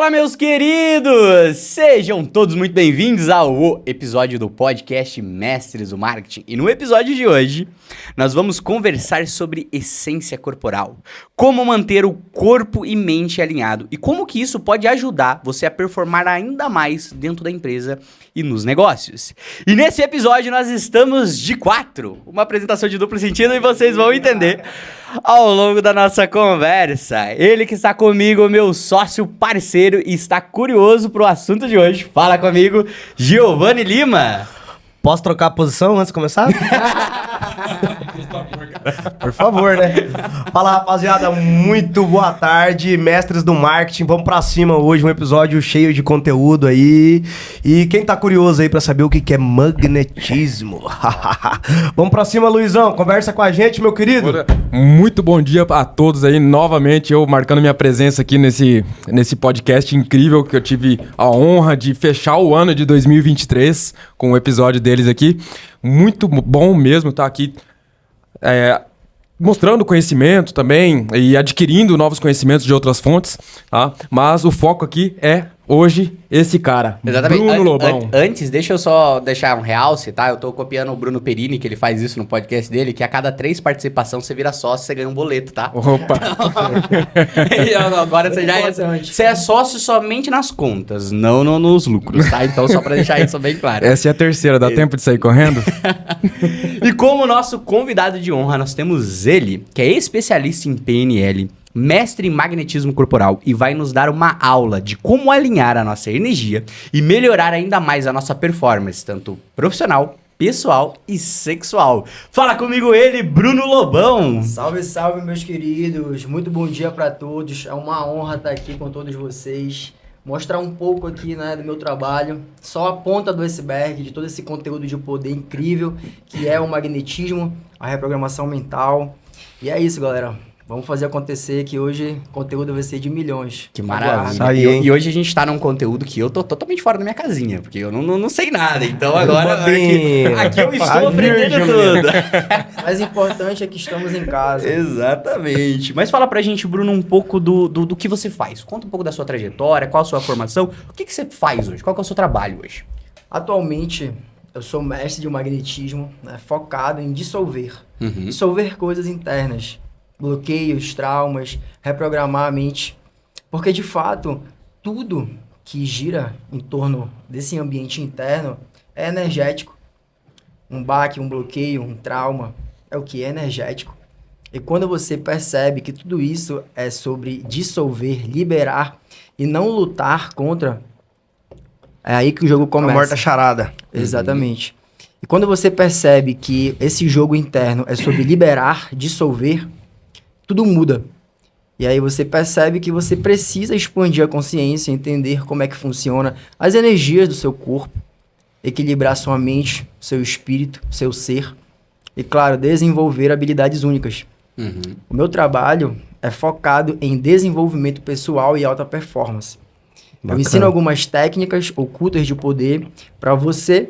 Fala, meus queridos! Sejam todos muito bem-vindos ao episódio do podcast Mestres do Marketing. E no episódio de hoje, nós vamos conversar sobre essência corporal, como manter o corpo e mente alinhado e como que isso pode ajudar você a performar ainda mais dentro da empresa e nos negócios. E nesse episódio nós estamos de 4, uma apresentação de duplo sentido e vocês vão entender ao longo da nossa conversa. Ele que está comigo, meu sócio parceiro e está curioso pro assunto de hoje. Fala comigo, Giovanni Lima. Posso trocar a posição antes de começar? Por favor, né? Fala, rapaziada, muito boa tarde, mestres do marketing. Vamos pra cima hoje, um episódio cheio de conteúdo aí. E quem tá curioso aí pra saber o que é magnetismo? Vamos pra cima, Luizão, conversa com a gente, meu querido. Muito bom dia a todos aí, novamente eu marcando minha presença aqui nesse podcast incrível que eu tive a honra de fechar o ano de 2023 com o episódio deles aqui. Muito bom mesmo estar aqui mostrando conhecimento também e adquirindo novos conhecimentos de outras fontes, tá? Mas o foco aqui é hoje esse cara, Exatamente. Bruno Lobão. Antes, deixa eu só deixar um realce, tá? Eu tô copiando o Bruno Perini, que ele faz isso no podcast dele, que a cada 3 participações você vira sócio, você ganha um boleto, tá? Opa! E agora você é sócio somente nas contas, não nos lucros, tá? Então só pra deixar isso bem claro. Essa é a terceira, dá tempo de sair correndo? E como nosso convidado de honra, nós temos ele, que é especialista em PNL, mestre em magnetismo corporal e vai nos dar uma aula de como alinhar a nossa energia e melhorar ainda mais a nossa performance, tanto profissional, pessoal e sexual. Fala comigo ele, Bruno Lobão. Salve, salve, meus queridos. Muito bom dia para todos. É uma honra estar aqui com todos vocês. Mostrar um pouco aqui, né, do meu trabalho, só a ponta do iceberg, de todo esse conteúdo de poder incrível que é o magnetismo, a reprogramação mental. E é isso, galera. Vamos fazer acontecer que hoje o conteúdo vai ser de milhões. Que maravilha. Aí, e hoje a gente tá num conteúdo que eu tô totalmente fora da minha casinha, porque eu não sei nada. Então agora aqui eu estou aprendendo tudo. O mais importante é que estamos em casa. Exatamente. Mas fala pra gente, Bruno, um pouco do que você faz. Conta um pouco da sua trajetória, qual a sua formação. O que você faz hoje? Qual que é o seu trabalho hoje? Atualmente, eu sou mestre de magnetismo, né, focado em dissolver. Dissolver coisas internas. Bloqueios, traumas, reprogramar a mente. Porque, de fato, tudo que gira em torno desse ambiente interno é energético. Um baque, um bloqueio, um trauma é o que é energético. E quando você percebe que tudo isso é sobre dissolver, liberar e não lutar contra, é aí que o jogo começa. A morta charada. Exatamente. E quando você percebe que esse jogo interno é sobre liberar, dissolver, tudo muda. E aí você percebe que você precisa expandir a consciência, entender como é que funciona as energias do seu corpo, equilibrar sua mente, seu espírito, seu ser e, claro, desenvolver habilidades únicas. O meu trabalho é focado em desenvolvimento pessoal e alta performance. Eu ensino algumas técnicas ocultas de poder para você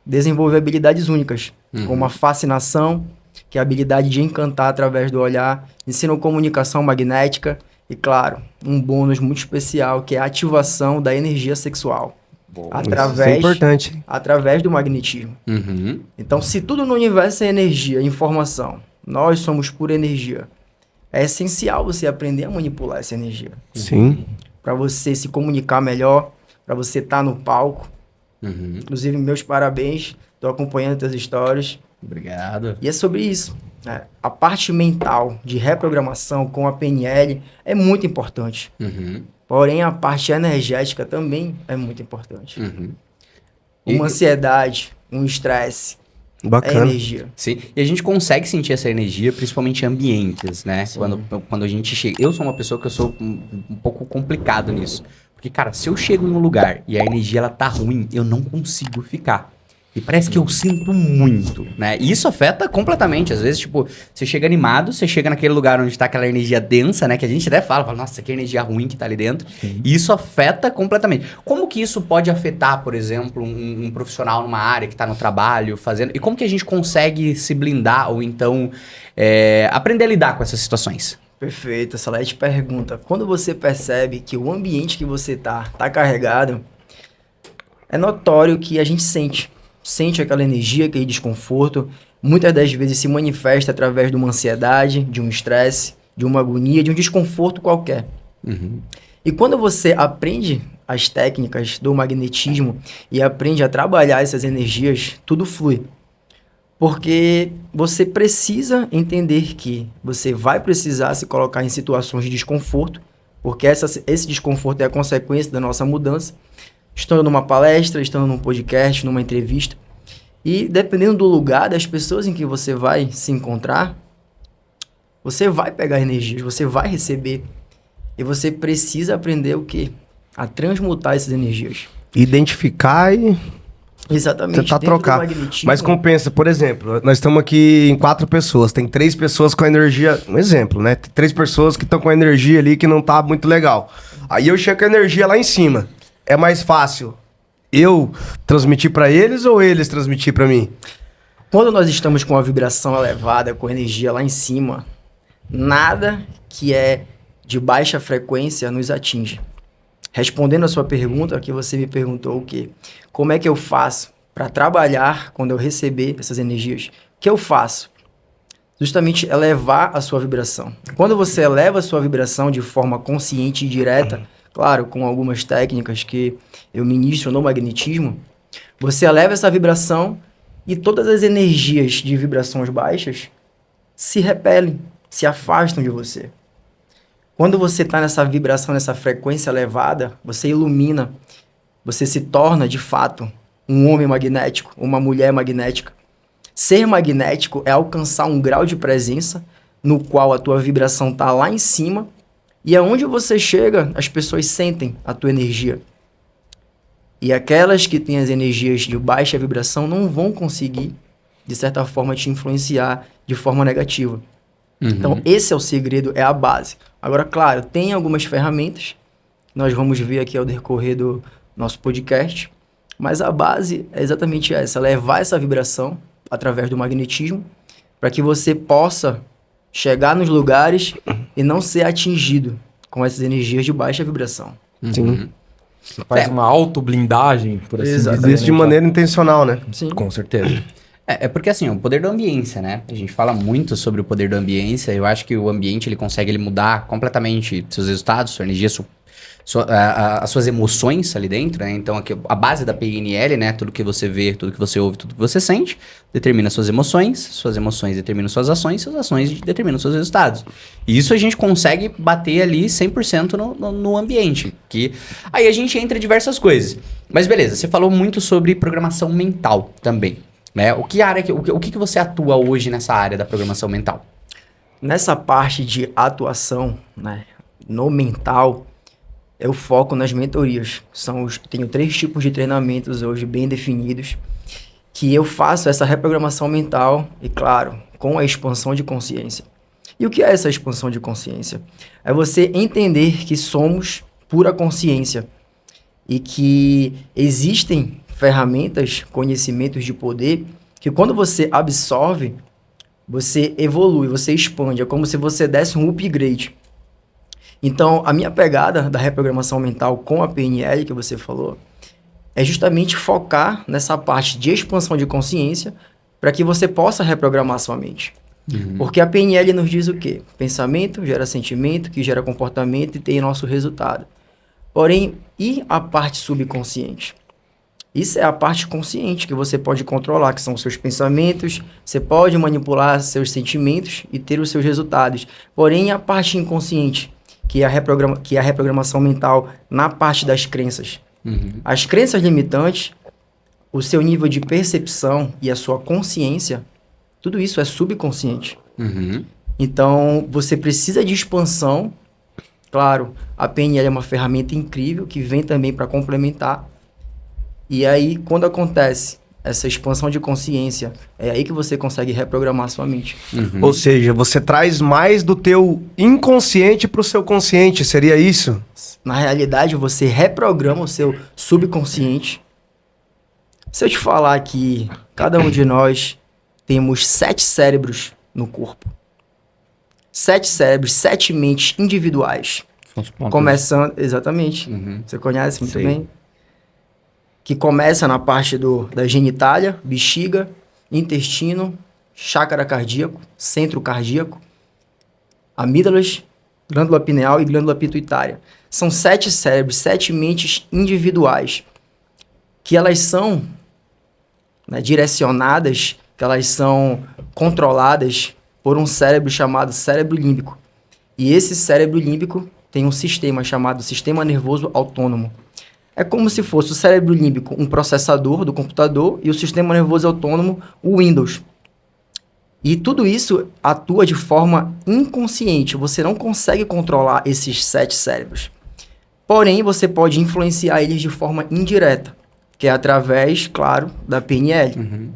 desenvolver habilidades únicas, como a fascinação, que é a habilidade de encantar através do olhar, ensino comunicação magnética e, claro, um bônus muito especial, que é a ativação da energia sexual. Isso é importante. Através do magnetismo. Então, se tudo no universo é energia, informação, nós somos pura energia. É essencial você aprender a manipular essa energia. Sim. Para você se comunicar melhor, para você estar no palco. Inclusive, meus parabéns, estou acompanhando teus stories. Obrigado. E é sobre isso. A parte mental de reprogramação com a PNL é muito importante. Porém, a parte energética também é muito importante. Uma ansiedade, um estresse, é energia. Sim, e a gente consegue sentir essa energia, principalmente em ambientes, né? Quando a gente chega... Eu sou uma pessoa que eu sou um pouco complicado nisso. Porque, cara, se eu chego em um lugar e a energia ela tá ruim, eu não consigo ficar. E parece que eu sinto muito, né? E isso afeta completamente. Às vezes, tipo, você chega animado, você chega naquele lugar onde tá aquela energia densa, né? Que a gente até fala, nossa, que energia ruim que tá ali dentro. E isso afeta completamente. Como que isso pode afetar, por exemplo, um profissional numa área que tá no trabalho, fazendo... E como que a gente consegue se blindar ou então aprender a lidar com essas situações? Perfeito, excelente pergunta. Quando você percebe que o ambiente que você tá carregado, é notório que a gente sente aquela energia, aquele desconforto, muitas das vezes se manifesta através de uma ansiedade, de um estresse, de uma agonia, de um desconforto qualquer. E quando você aprende as técnicas do magnetismo e aprende a trabalhar essas energias, tudo flui. Porque você precisa entender que você vai precisar se colocar em situações de desconforto, porque esse desconforto é a consequência da nossa mudança. Estando numa palestra, estando num podcast, numa entrevista. E dependendo do lugar, das pessoas em que você vai se encontrar, você vai pegar energias, você vai receber. E você precisa aprender o quê? A transmutar essas energias. Identificar e Exatamente. tentar Dentro do trocar. magnetismo- Mas compensa, por exemplo, nós estamos aqui em 4 pessoas, tem 3 pessoas com a energia, um exemplo, né? Tem 3 pessoas que estão com a energia ali que não tá muito legal. Aí eu chego com a energia lá em cima. É mais fácil eu transmitir pra eles ou eles transmitir pra mim? Quando nós estamos com uma vibração elevada, com energia lá em cima, nada que é de baixa frequência nos atinge. Respondendo a sua pergunta, que você me perguntou o quê? Como é que eu faço para trabalhar quando eu receber essas energias? O que eu faço? Justamente elevar a sua vibração. Quando você eleva a sua vibração de forma consciente e direta, claro, com algumas técnicas que eu ministro no magnetismo, você eleva essa vibração e todas as energias de vibrações baixas se repelem, se afastam de você. Quando você está nessa vibração, nessa frequência elevada, você ilumina, você se torna, de fato, um homem magnético, uma mulher magnética. Ser magnético é alcançar um grau de presença no qual a tua vibração está lá em cima e aonde você chega, as pessoas sentem a tua energia. E aquelas que têm as energias de baixa vibração não vão conseguir, de certa forma, te influenciar de forma negativa. Então, esse é o segredo, é a base. Agora, claro, tem algumas ferramentas, nós vamos ver aqui ao decorrer do nosso podcast, mas a base é exatamente essa, levar essa vibração através do magnetismo, para que você possa chegar nos lugares e não ser atingido com essas energias de baixa vibração. Sim. Você faz uma auto-blindagem, por assim Exatamente. dizer. Existe de maneira intencional, né? Sim. Com certeza. É porque assim, o poder da ambiência, né? A gente fala muito sobre o poder da ambiência. Eu acho que o ambiente ele consegue mudar completamente seus resultados, sua energia, as suas emoções ali dentro, né? Então aqui, a base da PNL, né? Tudo que você vê, tudo que você ouve, tudo que você sente, determina suas emoções determinam suas ações determinam seus resultados. E isso a gente consegue bater ali 100% no ambiente. Que aí a gente entra em diversas coisas. Mas beleza, você falou muito sobre programação mental também. Né? O que você atua hoje nessa área da programação mental? Nessa parte de atuação, né, no mental, eu foco nas mentorias. Tenho 3 tipos de treinamentos hoje bem definidos, que eu faço essa reprogramação mental e, claro, com a expansão de consciência. E o que é essa expansão de consciência? É você entender que somos pura consciência e que existem ferramentas, conhecimentos de poder, que quando você absorve, você evolui, você expande. É como se você desse um upgrade. Então, a minha pegada da reprogramação mental com a PNL, que você falou, é justamente focar nessa parte de expansão de consciência para que você possa reprogramar sua mente. Porque a PNL nos diz o quê? Pensamento gera sentimento, que gera comportamento e tem nosso resultado. Porém, e a parte subconsciente? Isso é a parte consciente que você pode controlar, que são os seus pensamentos, você pode manipular seus sentimentos e ter os seus resultados. Porém, a parte inconsciente, que é a reprogramação mental na parte das crenças. As crenças limitantes, o seu nível de percepção e a sua consciência, tudo isso é subconsciente. Então, você precisa de expansão. Claro, a PNL é uma ferramenta incrível que vem também para complementar. E aí, quando acontece essa expansão de consciência, é aí que você consegue reprogramar sua mente. Ou seja, você traz mais do teu inconsciente pro seu consciente, seria isso? Na realidade, você reprograma o seu subconsciente. Se eu te falar que cada um de nós temos 7 cérebros no corpo. 7 cérebros, 7 mentes individuais. São os pontos. Começando, exatamente. Uhum. Você conhece muito Sei. bem. Que começa na parte da genitália, bexiga, intestino, chácara cardíaco, centro cardíaco, amígdalas, glândula pineal e glândula pituitária. São 7 cérebros, 7 mentes individuais, que elas são, né, direcionadas, que elas são controladas por um cérebro chamado cérebro límbico. E esse cérebro límbico tem um sistema chamado sistema nervoso autônomo. É como se fosse o cérebro límbico um processador do computador e o sistema nervoso autônomo o Windows. E tudo isso atua de forma inconsciente. Você não consegue controlar esses 7 cérebros. Porém, você pode influenciar eles de forma indireta, que é através, claro, da PNL.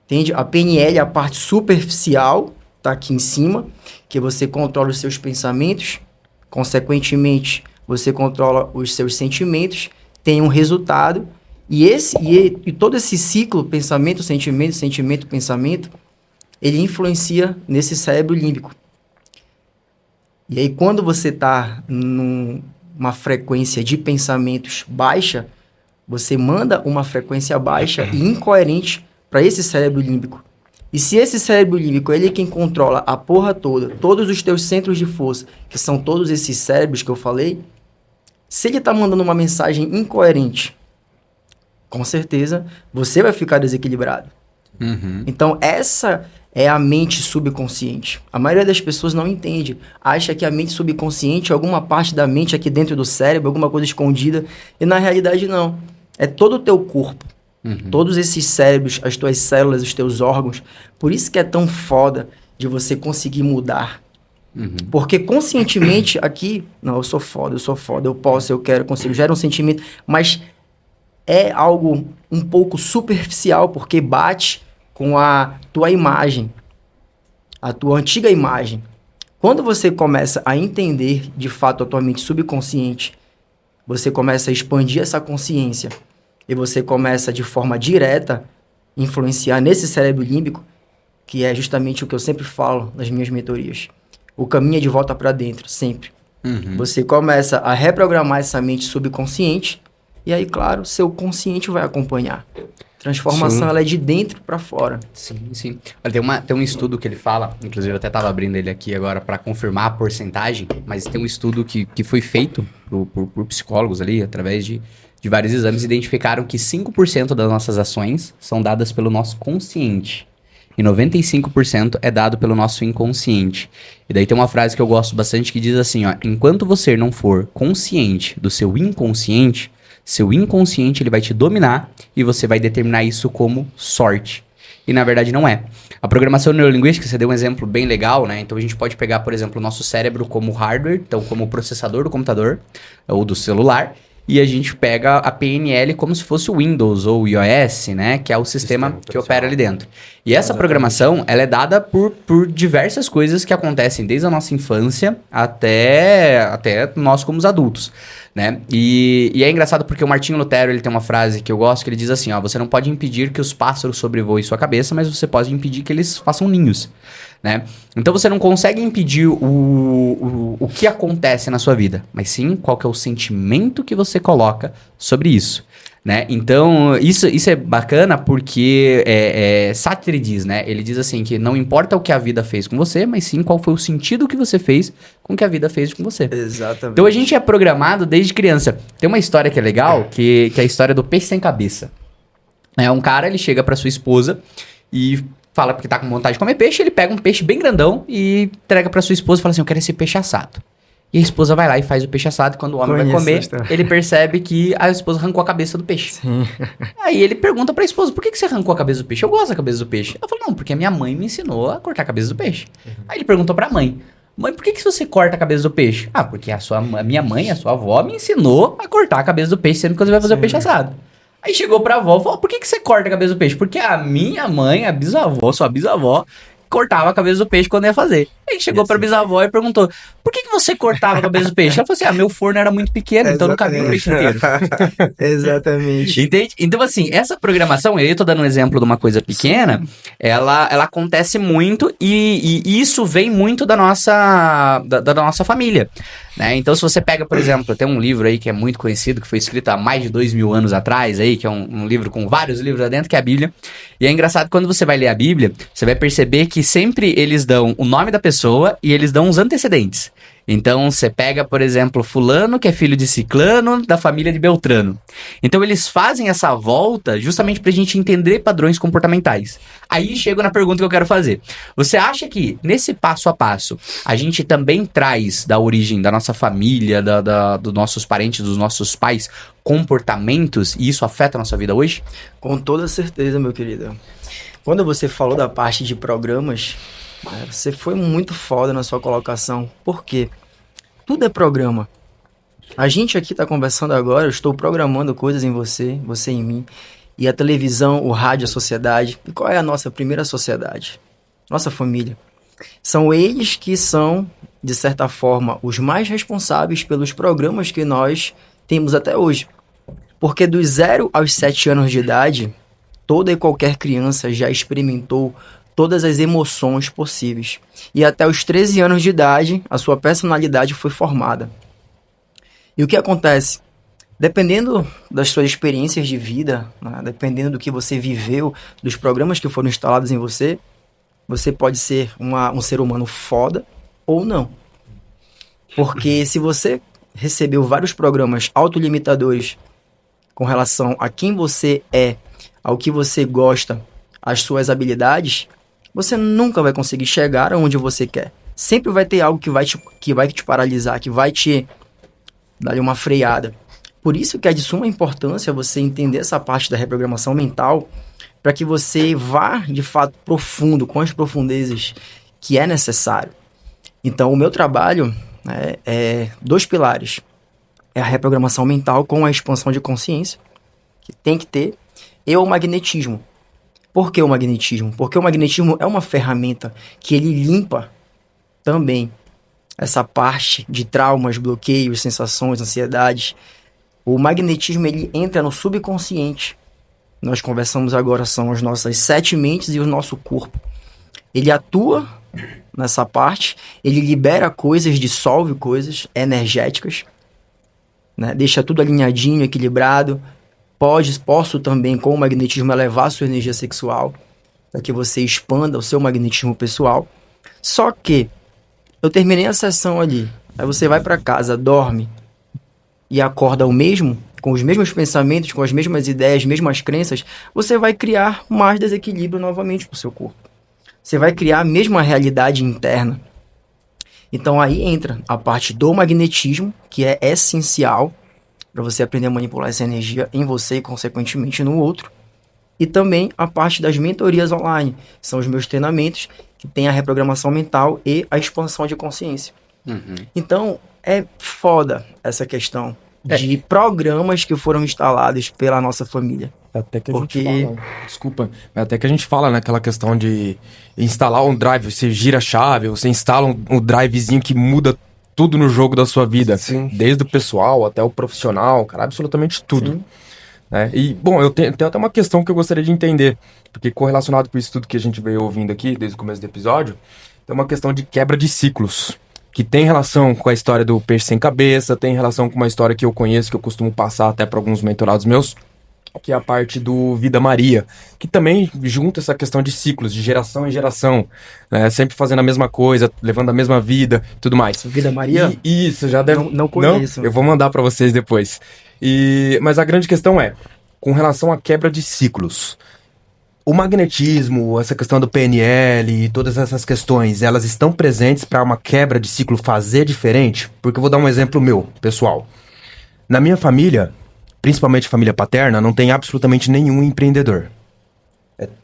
Entende? A PNL é a parte superficial, tá aqui em cima, que você controla os seus pensamentos, consequentemente, você controla os seus sentimentos, tem um resultado, e todo esse ciclo, pensamento, sentimento, sentimento, pensamento, ele influencia nesse cérebro límbico. E aí, quando você está numa frequência de pensamentos baixa, você manda uma frequência baixa e incoerente para esse cérebro límbico. E se esse cérebro límbico, ele é quem controla a porra toda, todos os teus centros de força, que são todos esses cérebros que eu falei, se ele está mandando uma mensagem incoerente, com certeza você vai ficar desequilibrado. Então, essa é a mente subconsciente. A maioria das pessoas não entende. Acha que a mente subconsciente é alguma parte da mente aqui dentro do cérebro, alguma coisa escondida. E na realidade não. É todo o teu corpo. Todos esses cérebros, as tuas células, os teus órgãos. Por isso que é tão foda de você conseguir mudar. Porque conscientemente aqui, não, eu sou foda, eu posso, eu quero, eu consigo. Gera um sentimento, mas é algo um pouco superficial, porque bate com a tua imagem, a tua antiga imagem. Quando você começa a entender, de fato, a tua mente subconsciente, você começa a expandir essa consciência e você começa, de forma direta, influenciar nesse cérebro límbico, que é justamente o que eu sempre falo nas minhas mentorias. O caminho é de volta para dentro, sempre. Você começa a reprogramar essa mente subconsciente e aí, claro, seu consciente vai acompanhar. Transformação, ela é de dentro para fora. Sim. Olha, tem um estudo que ele fala, inclusive eu até estava abrindo ele aqui agora para confirmar a porcentagem, mas tem um estudo que foi feito por psicólogos ali, através de vários exames, identificaram que 5% das nossas ações são dadas pelo nosso consciente e 95% é dado pelo nosso inconsciente. E daí tem uma frase que eu gosto bastante que diz assim, ó, enquanto você não for consciente do seu inconsciente ele vai te dominar e você vai determinar isso como sorte. E na verdade não é. A programação neurolinguística, você deu um exemplo bem legal, né? Então a gente pode pegar, por exemplo, o nosso cérebro como hardware, então como processador do computador ou do celular, e a gente pega a PNL como se fosse o Windows ou o iOS, né? Que é o sistema que opera ali dentro. E essa programação, ela é dada por diversas coisas que acontecem desde a nossa infância até nós como os adultos, né? E é engraçado porque o Martinho Lutero, ele tem uma frase que eu gosto, que ele diz assim, ó, você não pode impedir que os pássaros sobrevoem sua cabeça, mas você pode impedir que eles façam ninhos, né? Então você não consegue impedir o que acontece na sua vida, mas sim qual que é o sentimento que você coloca sobre isso, né? Então isso é bacana porque Sartre diz, né? Ele diz assim que não importa o que a vida fez com você, mas sim qual foi o sentido que você fez com o que a vida fez com você. Exatamente. Então a gente é programado desde criança. Tem uma história que é legal, que é a história do peixe sem cabeça. Um cara, ele chega pra sua esposa e fala porque tá com vontade de comer peixe, ele pega um peixe bem grandão e entrega pra sua esposa e fala assim, eu quero esse peixe assado. E a esposa vai lá e faz o peixe assado, e quando o homem vai comer, ele percebe que a esposa arrancou a cabeça do peixe. Sim. Aí ele pergunta pra esposa, por que você arrancou a cabeça do peixe? Eu gosto da cabeça do peixe. Ela falou, não, porque a minha mãe me ensinou a cortar a cabeça do peixe. Aí ele perguntou pra mãe, mãe, por que você corta a cabeça do peixe? Ah, porque a minha mãe, a sua avó, me ensinou a cortar a cabeça do peixe sempre que você vai fazer o peixe assado. Aí chegou pra avó e falou, por que você corta a cabeça do peixe? Porque a minha mãe, a bisavó, sua bisavó, cortava a cabeça do peixe quando ia fazer. Aí chegou pra bisavó e perguntou, por que você cortava a cabeça do peixe? Ela falou assim, meu forno era muito pequeno, então não cabia o peixe inteiro. Exatamente. Entende? Então, assim, essa programação, eu tô dando um exemplo de uma coisa pequena, ela acontece muito e isso vem muito da nossa família, né? Então, se você pega, por exemplo, tem um livro aí que é muito conhecido, que foi escrito há mais de 2000 anos atrás aí, que é um livro com vários livros lá dentro, que é a Bíblia. E é engraçado, quando você vai ler a Bíblia, você vai perceber que sempre eles dão o nome da pessoa e eles dão os antecedentes. Então, você pega, por exemplo, fulano, que é filho de ciclano, da família de Beltrano. Então, eles fazem essa volta justamente pra gente entender padrões comportamentais. Aí, chego na pergunta que eu quero fazer. Você acha que, nesse passo a passo, a gente também traz da origem da nossa família, dos nossos parentes, dos nossos pais, comportamentos, e isso afeta a nossa vida hoje? Com toda certeza, meu querido. Quando você falou da parte de programas, você foi muito foda na sua colocação. Por quê? Tudo é programa. A gente aqui tá conversando agora, eu estou programando coisas em você, você em mim. E a televisão, o rádio, a sociedade. E qual é a nossa primeira sociedade? Nossa família. São eles que são, de certa forma, os mais responsáveis pelos programas que nós temos até hoje. Porque dos 0 aos 7 anos de idade, toda e qualquer criança já experimentou todas as emoções possíveis. E até os 13 anos de idade, a sua personalidade foi formada. E o que acontece? Dependendo das suas experiências de vida, né, dependendo do que você viveu, dos programas que foram instalados em você, você pode ser um ser humano foda ou não. Porque se você recebeu vários programas autolimitadores com relação a quem você é, ao que você gosta, às suas habilidades, você nunca vai conseguir chegar aonde você quer. Sempre vai ter algo que vai te paralisar, que vai te dar uma freada. Por isso que é de suma importância você entender essa parte da reprogramação mental, para que você vá, de fato, profundo, com as profundezas que é necessário. Então, o meu trabalho é 2 pilares. É a reprogramação mental com a expansão de consciência, que tem que ter, e o magnetismo. Por que o magnetismo? Porque o magnetismo é uma ferramenta que ele limpa também essa parte de traumas, bloqueios, sensações, ansiedades. O magnetismo, ele entra no subconsciente. Nós conversamos agora, são as nossas 7 mentes e o nosso corpo. Ele atua nessa parte, ele libera coisas, dissolve coisas energéticas, né? Deixa tudo alinhadinho, equilibrado. Posso também, com o magnetismo, elevar a sua energia sexual, para que você expanda o seu magnetismo pessoal. Só que eu terminei a sessão ali, aí você vai para casa, dorme e acorda o mesmo, com os mesmos pensamentos, com as mesmas ideias, mesmas crenças, você vai criar mais desequilíbrio novamente para o seu corpo. Você vai criar a mesma realidade interna. Então aí entra a parte do magnetismo, que é essencial para você aprender a manipular essa energia em você e, consequentemente, no outro. E também a parte das mentorias online. São os meus treinamentos que tem a reprogramação mental e a expansão de consciência. Uhum. Então, é foda essa questão de programas que foram instalados pela nossa família. Até que a gente fala, desculpa, mas até que a gente fala naquela questão de instalar um drive, você gira a chave, você instala um drivezinho que muda tudo no jogo da sua vida. Sim. Desde o pessoal até o profissional, cara, absolutamente tudo. Sim. Né? E, bom, eu tenho até uma questão que eu gostaria de entender, porque correlacionado com isso tudo que a gente veio ouvindo aqui desde o começo do episódio, tem uma questão de quebra de ciclos, que tem relação com a história do peixe sem cabeça, tem relação com uma história que eu conheço, que eu costumo passar até para alguns mentorados meus, que é a parte do Vida Maria, que também junta essa questão de ciclos, de geração em geração, né? Sempre fazendo a mesma coisa, levando a mesma vida e tudo mais. Vida Maria? Isso, já deve... Não conheço. Não? Eu vou mandar para vocês depois. Mas a grande questão é, com relação à quebra de ciclos, o magnetismo, essa questão do PNL e todas essas questões, elas estão presentes para uma quebra de ciclo fazer diferente? Porque eu vou dar um exemplo meu, pessoal. Na minha família, principalmente família paterna, não tem absolutamente nenhum empreendedor.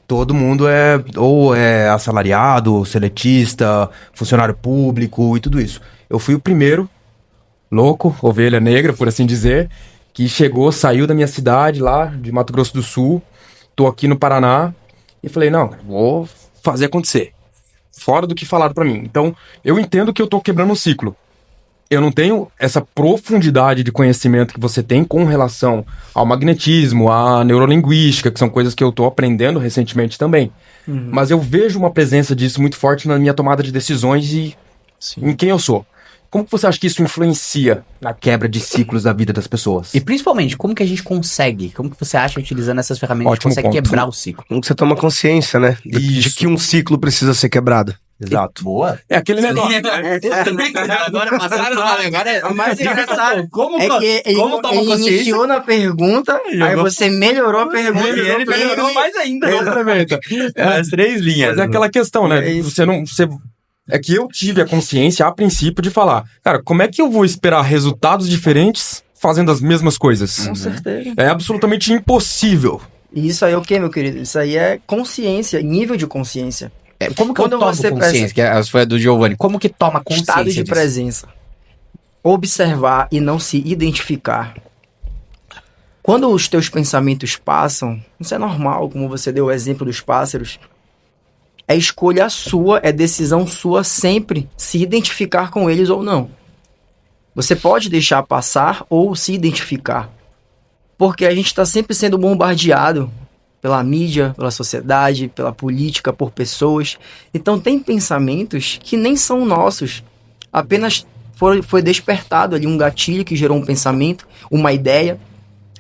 Todo mundo é assalariado, seletista, funcionário público e tudo isso. Eu fui o primeiro, louco, ovelha negra, por assim dizer, que saiu da minha cidade lá, de Mato Grosso do Sul, tô aqui no Paraná, e falei, não, vou fazer acontecer. fora do que falaram pra mim. Então, eu entendo que eu tô quebrando um ciclo. Eu não tenho essa profundidade de conhecimento que você tem com relação ao magnetismo, à neurolinguística, que são coisas que eu tô aprendendo recentemente também. Mas eu vejo uma presença disso muito forte na minha tomada de decisões e em quem eu sou. Como que você acha que isso influencia na quebra de ciclos da vida das pessoas? E principalmente, como que a gente consegue? Como que você acha, utilizando essas ferramentas, a gente Ótimo consegue ponto. quebrar o ciclo? Como que você toma consciência, né? De que um ciclo precisa ser quebrado. Exato. Boa. É aquele negócio. Agora passaram, agora é O mais engraçado como é que ele iniciou na pergunta, aí você melhorou a pergunta. E ele melhorou mais ainda. Complementa. As 3 linhas. Mas é aquela questão, né? É que eu tive a consciência, a princípio, de falar, cara, como é que eu vou esperar resultados diferentes fazendo as mesmas coisas? Com certeza. É absolutamente impossível. E isso aí é o quê, meu querido? Isso aí é consciência, nível de consciência. Como que eu Quando tomo você consciência? Que foi a do Giovanni. Como que toma consciência Estado de disso? presença. Observar e não se identificar. Quando os teus pensamentos passam, isso é normal, como você deu o exemplo dos pássaros, é escolha sua, é decisão sua sempre se identificar com eles ou não. Você pode deixar passar ou se identificar. Porque a gente está sempre sendo bombardeado pela mídia, pela sociedade, pela política, por pessoas. Então tem pensamentos que nem são nossos. Apenas foi despertado ali um gatilho que gerou um pensamento, uma ideia.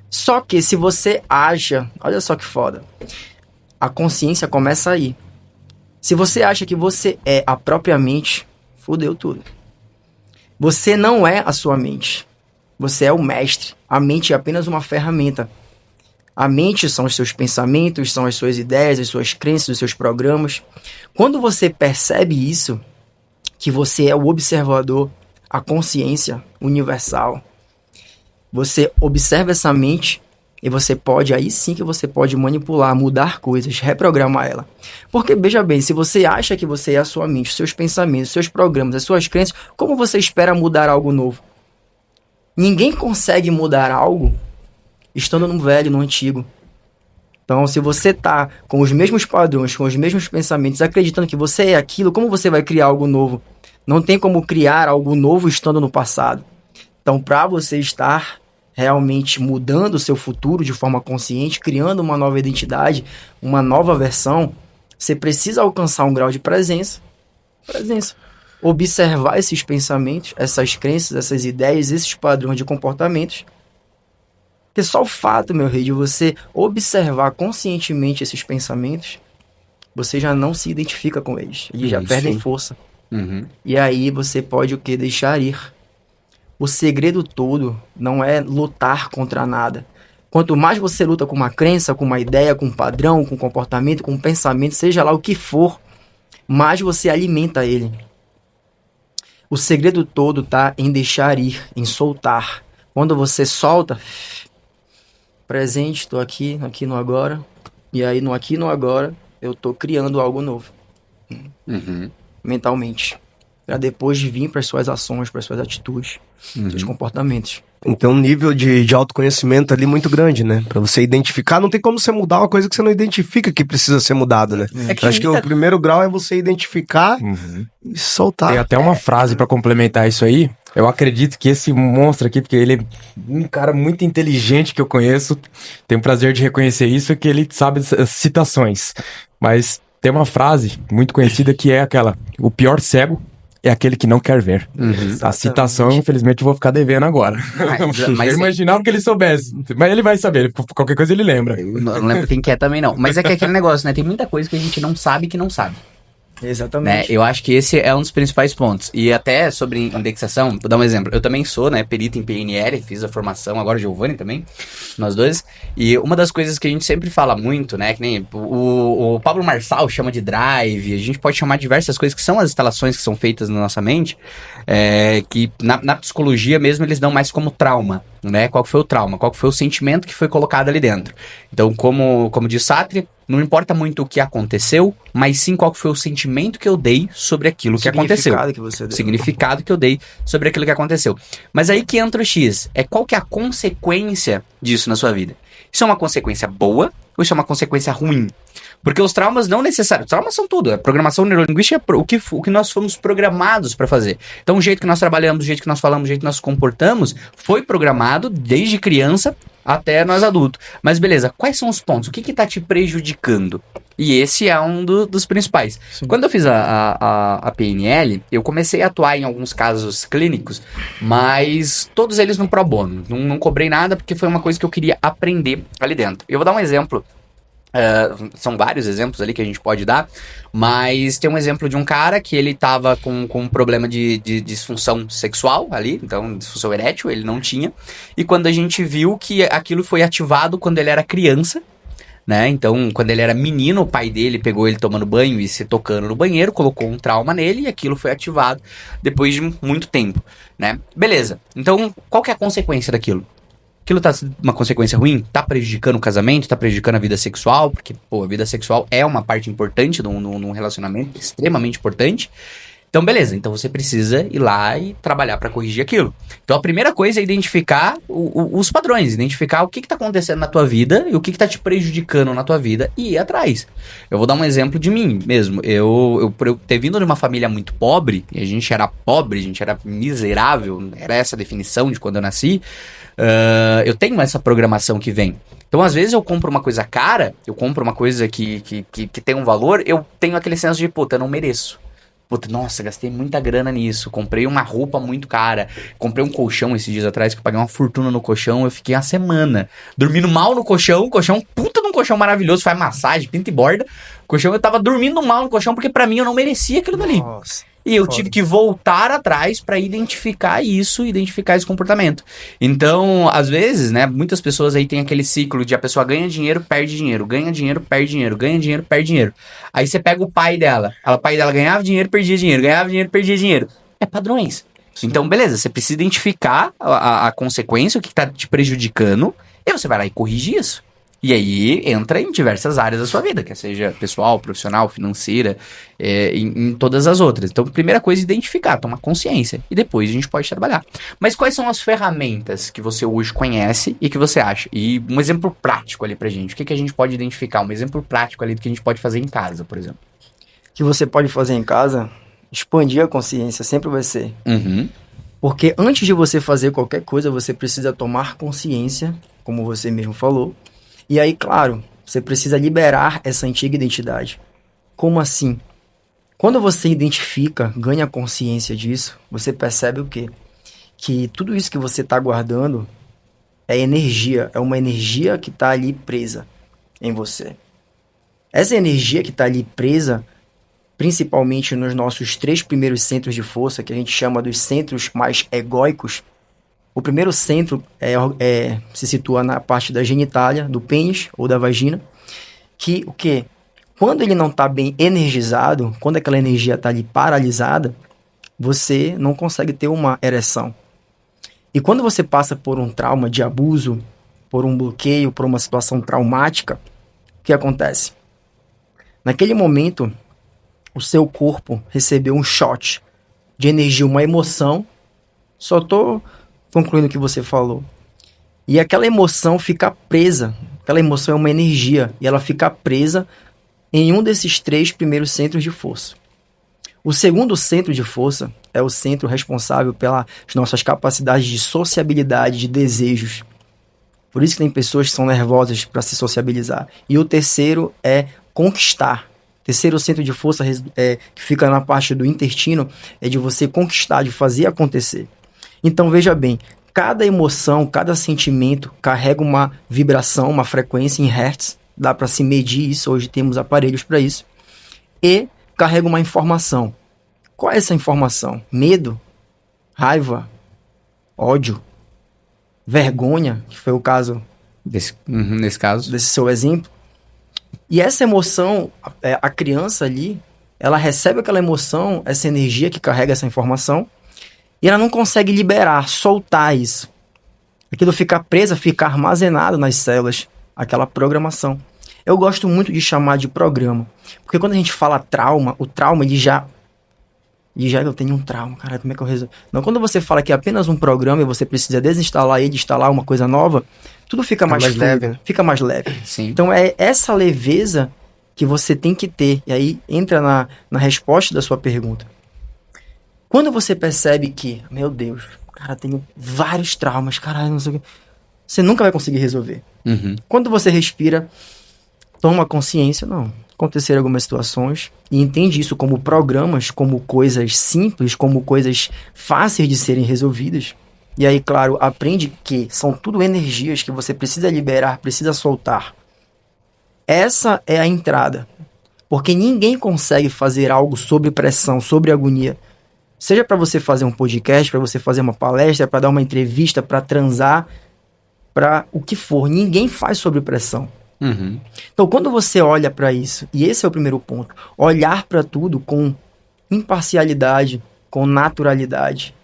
Só que se você acha, olha só que foda, a consciência começa aí. Se você acha que você é a própria mente, fudeu tudo. Você não é a sua mente. Você é o mestre. A mente é apenas uma ferramenta. A mente são os seus pensamentos, são as suas ideias, as suas crenças, os seus programas. Quando você percebe isso, que você é o observador, a consciência universal, você observa essa mente e você pode, aí sim que você pode manipular, mudar coisas, reprogramar ela. Porque, veja bem, se você acha que você é a sua mente, os seus pensamentos, os seus programas, as suas crenças, como você espera mudar algo novo? Ninguém consegue mudar algo estando no velho, no antigo. Então, se você tá com os mesmos padrões, com os mesmos pensamentos, acreditando que você é aquilo, como você vai criar algo novo? Não tem como criar algo novo estando no passado. Então, para você estar realmente mudando o seu futuro de forma consciente, criando uma nova identidade, uma nova versão, você precisa alcançar um grau de presença. Observar esses pensamentos, essas crenças, essas ideias, esses padrões de comportamentos. Porque só o fato, meu rei, de você observar conscientemente esses pensamentos, você já não se identifica com eles. Eles já perdem força. E aí você pode o quê? Deixar ir. O segredo todo não é lutar contra nada. Quanto mais você luta com uma crença, com uma ideia, com um padrão, com um comportamento, com um pensamento, seja lá o que for, mais você alimenta ele. O segredo todo tá em deixar ir, em soltar. Quando você solta, presente, estou aqui no agora, e aí no aqui e no agora, eu estou criando algo novo. Mentalmente. Para depois de vir para as suas ações, para as suas atitudes, seus comportamentos. Então, um nível de autoconhecimento ali muito grande, né? Pra você identificar, não tem como você mudar uma coisa que você não identifica que precisa ser mudada, né? Eu acho que o primeiro grau é você identificar e soltar. Tem até uma frase pra complementar isso aí. Eu acredito que esse monstro aqui, porque ele é um cara muito inteligente que eu conheço, tenho o prazer de reconhecer isso, que ele sabe as citações. Mas tem uma frase muito conhecida que é aquela: o pior cego é aquele que não quer ver. A citação, infelizmente, eu vou ficar devendo agora. Mas eu imaginava que ele soubesse. Mas ele vai saber. Qualquer coisa ele lembra. Eu não lembro quem quer também, não. Mas é que aquele negócio, né? Tem muita coisa que a gente não sabe que não sabe. Exatamente. Né? Eu acho que esse é um dos principais pontos. E até sobre indexação, vou dar um exemplo. Eu também sou, né, perito em PNL, fiz a formação, agora o Giovanni também, nós dois. E uma das coisas que a gente sempre fala muito, né, que nem o Pablo Marçal chama de drive, a gente pode chamar de diversas coisas que são as instalações que são feitas na nossa mente, que na psicologia mesmo eles dão mais como trauma, né? Qual que foi o trauma? Qual que foi o sentimento que foi colocado ali dentro? Então, como diz Sartre, não importa muito o que aconteceu, mas sim qual que foi o sentimento que eu dei sobre aquilo que aconteceu. O significado que você deu. Significado que eu dei sobre aquilo que aconteceu. Mas aí que entra o X. Qual que é a consequência disso na sua vida? Isso é uma consequência boa ou isso é uma consequência ruim? Porque os traumas não necessariamente... Traumas são tudo. A programação neurolinguística é o que nós fomos programados para fazer. Então, o jeito que nós trabalhamos, o jeito que nós falamos, o jeito que nós comportamos, foi programado desde criança até nós adultos. Mas beleza, quais são os pontos? O que tá te prejudicando? E esse é um dos principais. Sim. Quando eu fiz a PNL, eu comecei a atuar em alguns casos clínicos, mas todos eles no pro bono. Não cobrei nada porque foi uma coisa que eu queria aprender ali dentro. Eu vou dar um exemplo. São vários exemplos ali que a gente pode dar, mas tem um exemplo de um cara que ele tava com um problema de disfunção sexual ali, então disfunção erétil, ele não tinha, e quando a gente viu que aquilo foi ativado quando ele era criança, né, então quando ele era menino, o pai dele pegou ele tomando banho e se tocando no banheiro, colocou um trauma nele e aquilo foi ativado depois de muito tempo, né, beleza, então qual que é a consequência daquilo? Aquilo tá uma consequência ruim? Tá prejudicando o casamento? Tá prejudicando a vida sexual? Porque, a vida sexual é uma parte importante num relacionamento, extremamente importante. Então, beleza. Então, você precisa ir lá e trabalhar para corrigir aquilo. Então, a primeira coisa é identificar os padrões. Identificar o que tá acontecendo na tua vida e o que tá te prejudicando na tua vida e ir atrás. Eu vou dar um exemplo de mim mesmo. Eu ter vindo de uma família muito pobre, e a gente era pobre, a gente era miserável, era essa a definição de quando eu nasci. Eu tenho essa programação que vem. Então, às vezes, eu compro uma coisa cara, eu compro uma coisa que tem um valor, eu tenho aquele senso de, puta, eu não mereço. Puta, nossa, gastei muita grana nisso. Comprei uma roupa muito cara. Comprei um colchão esses dias atrás, que eu paguei uma fortuna no colchão. Eu fiquei uma semana dormindo mal no colchão. Puta de um colchão maravilhoso, faz massagem, pinta e borda. Eu tava dormindo mal no colchão, porque pra mim eu não merecia aquilo dali. Nossa. E eu tive que voltar atrás para identificar esse comportamento. Então, às vezes, né, muitas pessoas aí têm aquele ciclo de a pessoa ganha dinheiro, perde dinheiro, ganha dinheiro, perde dinheiro, ganha dinheiro, perde dinheiro. Aí você pega o pai dela. O pai dela ganhava dinheiro, perdia dinheiro, ganhava dinheiro, perdia dinheiro. É padrões. Então, beleza, você precisa identificar a consequência, o que tá te prejudicando, e você vai lá e corrige isso. E aí entra em diversas áreas da sua vida, quer seja pessoal, profissional, financeira, em todas as outras. Então, primeira coisa, identificar, tomar consciência. E depois a gente pode trabalhar. Mas quais são as ferramentas que você hoje conhece e que você acha? E um exemplo prático ali pra gente. O que a gente pode identificar? Um exemplo prático ali do que a gente pode fazer em casa, por exemplo. O que você pode fazer em casa, expandir a consciência sempre vai ser. Uhum. Porque antes de você fazer qualquer coisa, você precisa tomar consciência, como você mesmo falou. E aí, claro, você precisa liberar essa antiga identidade. Como assim? Quando você identifica, ganha consciência disso, você percebe o quê? Que tudo isso que você está guardando é energia, é uma energia que está ali presa em você. Essa energia que está ali presa, principalmente nos nossos 3 primeiros centros de força, que a gente chama dos centros mais egóicos. O primeiro centro se situa na parte da genitália, do pênis ou da vagina, que o quê? Quando ele não está bem energizado, quando aquela energia está ali paralisada, você não consegue ter uma ereção. E quando você passa por um trauma de abuso, por um bloqueio, por uma situação traumática, o que acontece? Naquele momento, o seu corpo recebeu um shot de energia, uma emoção. Só estou concluindo o que você falou. E aquela emoção fica presa. Aquela emoção é uma energia. E ela fica presa em um desses 3 primeiros centros de força. O segundo centro de força é o centro responsável pelas nossas capacidades de sociabilidade, de desejos. Por isso que tem pessoas que são nervosas para se sociabilizar. E o terceiro é conquistar. O terceiro centro de força que fica na parte do intestino é de você conquistar, de fazer acontecer. Então, veja bem, cada emoção, cada sentimento carrega uma vibração, uma frequência em hertz, dá para se medir isso, hoje temos aparelhos para isso, e carrega uma informação. Qual é essa informação? Medo, raiva, ódio, vergonha, que foi o caso nesse caso, desse seu exemplo. E essa emoção, a criança ali, ela recebe aquela emoção, essa energia que carrega essa informação, e ela não consegue liberar, soltar isso. Aquilo fica preso, fica armazenado nas células, aquela programação. Eu gosto muito de chamar de programa, porque quando a gente fala trauma, o trauma ele já E já eu tenho um trauma, cara, como é que eu resolvo? Não, quando você fala que é apenas um programa e você precisa desinstalar ele, instalar uma coisa nova, tudo fica mais mais fluido, leve, né? fica mais leve. Sim. Então é essa leveza que você tem que ter. E aí entra na resposta da sua pergunta. Quando você percebe que, meu Deus, cara, tenho vários traumas, caralho, não sei o que, você nunca vai conseguir resolver. Uhum. Quando você respira, toma consciência, não. Aconteceram algumas situações e entende isso como programas, como coisas simples, como coisas fáceis de serem resolvidas. E aí, claro, aprende que são tudo energias que você precisa liberar, precisa soltar. Essa é a entrada. Porque ninguém consegue fazer algo sob pressão, sob agonia. Seja para você fazer um podcast, para você fazer uma palestra, para dar uma entrevista, para transar, para o que for. Ninguém faz sob pressão. Uhum. Então, quando você olha para isso, e esse é o primeiro ponto, olhar para tudo com imparcialidade, com naturalidade,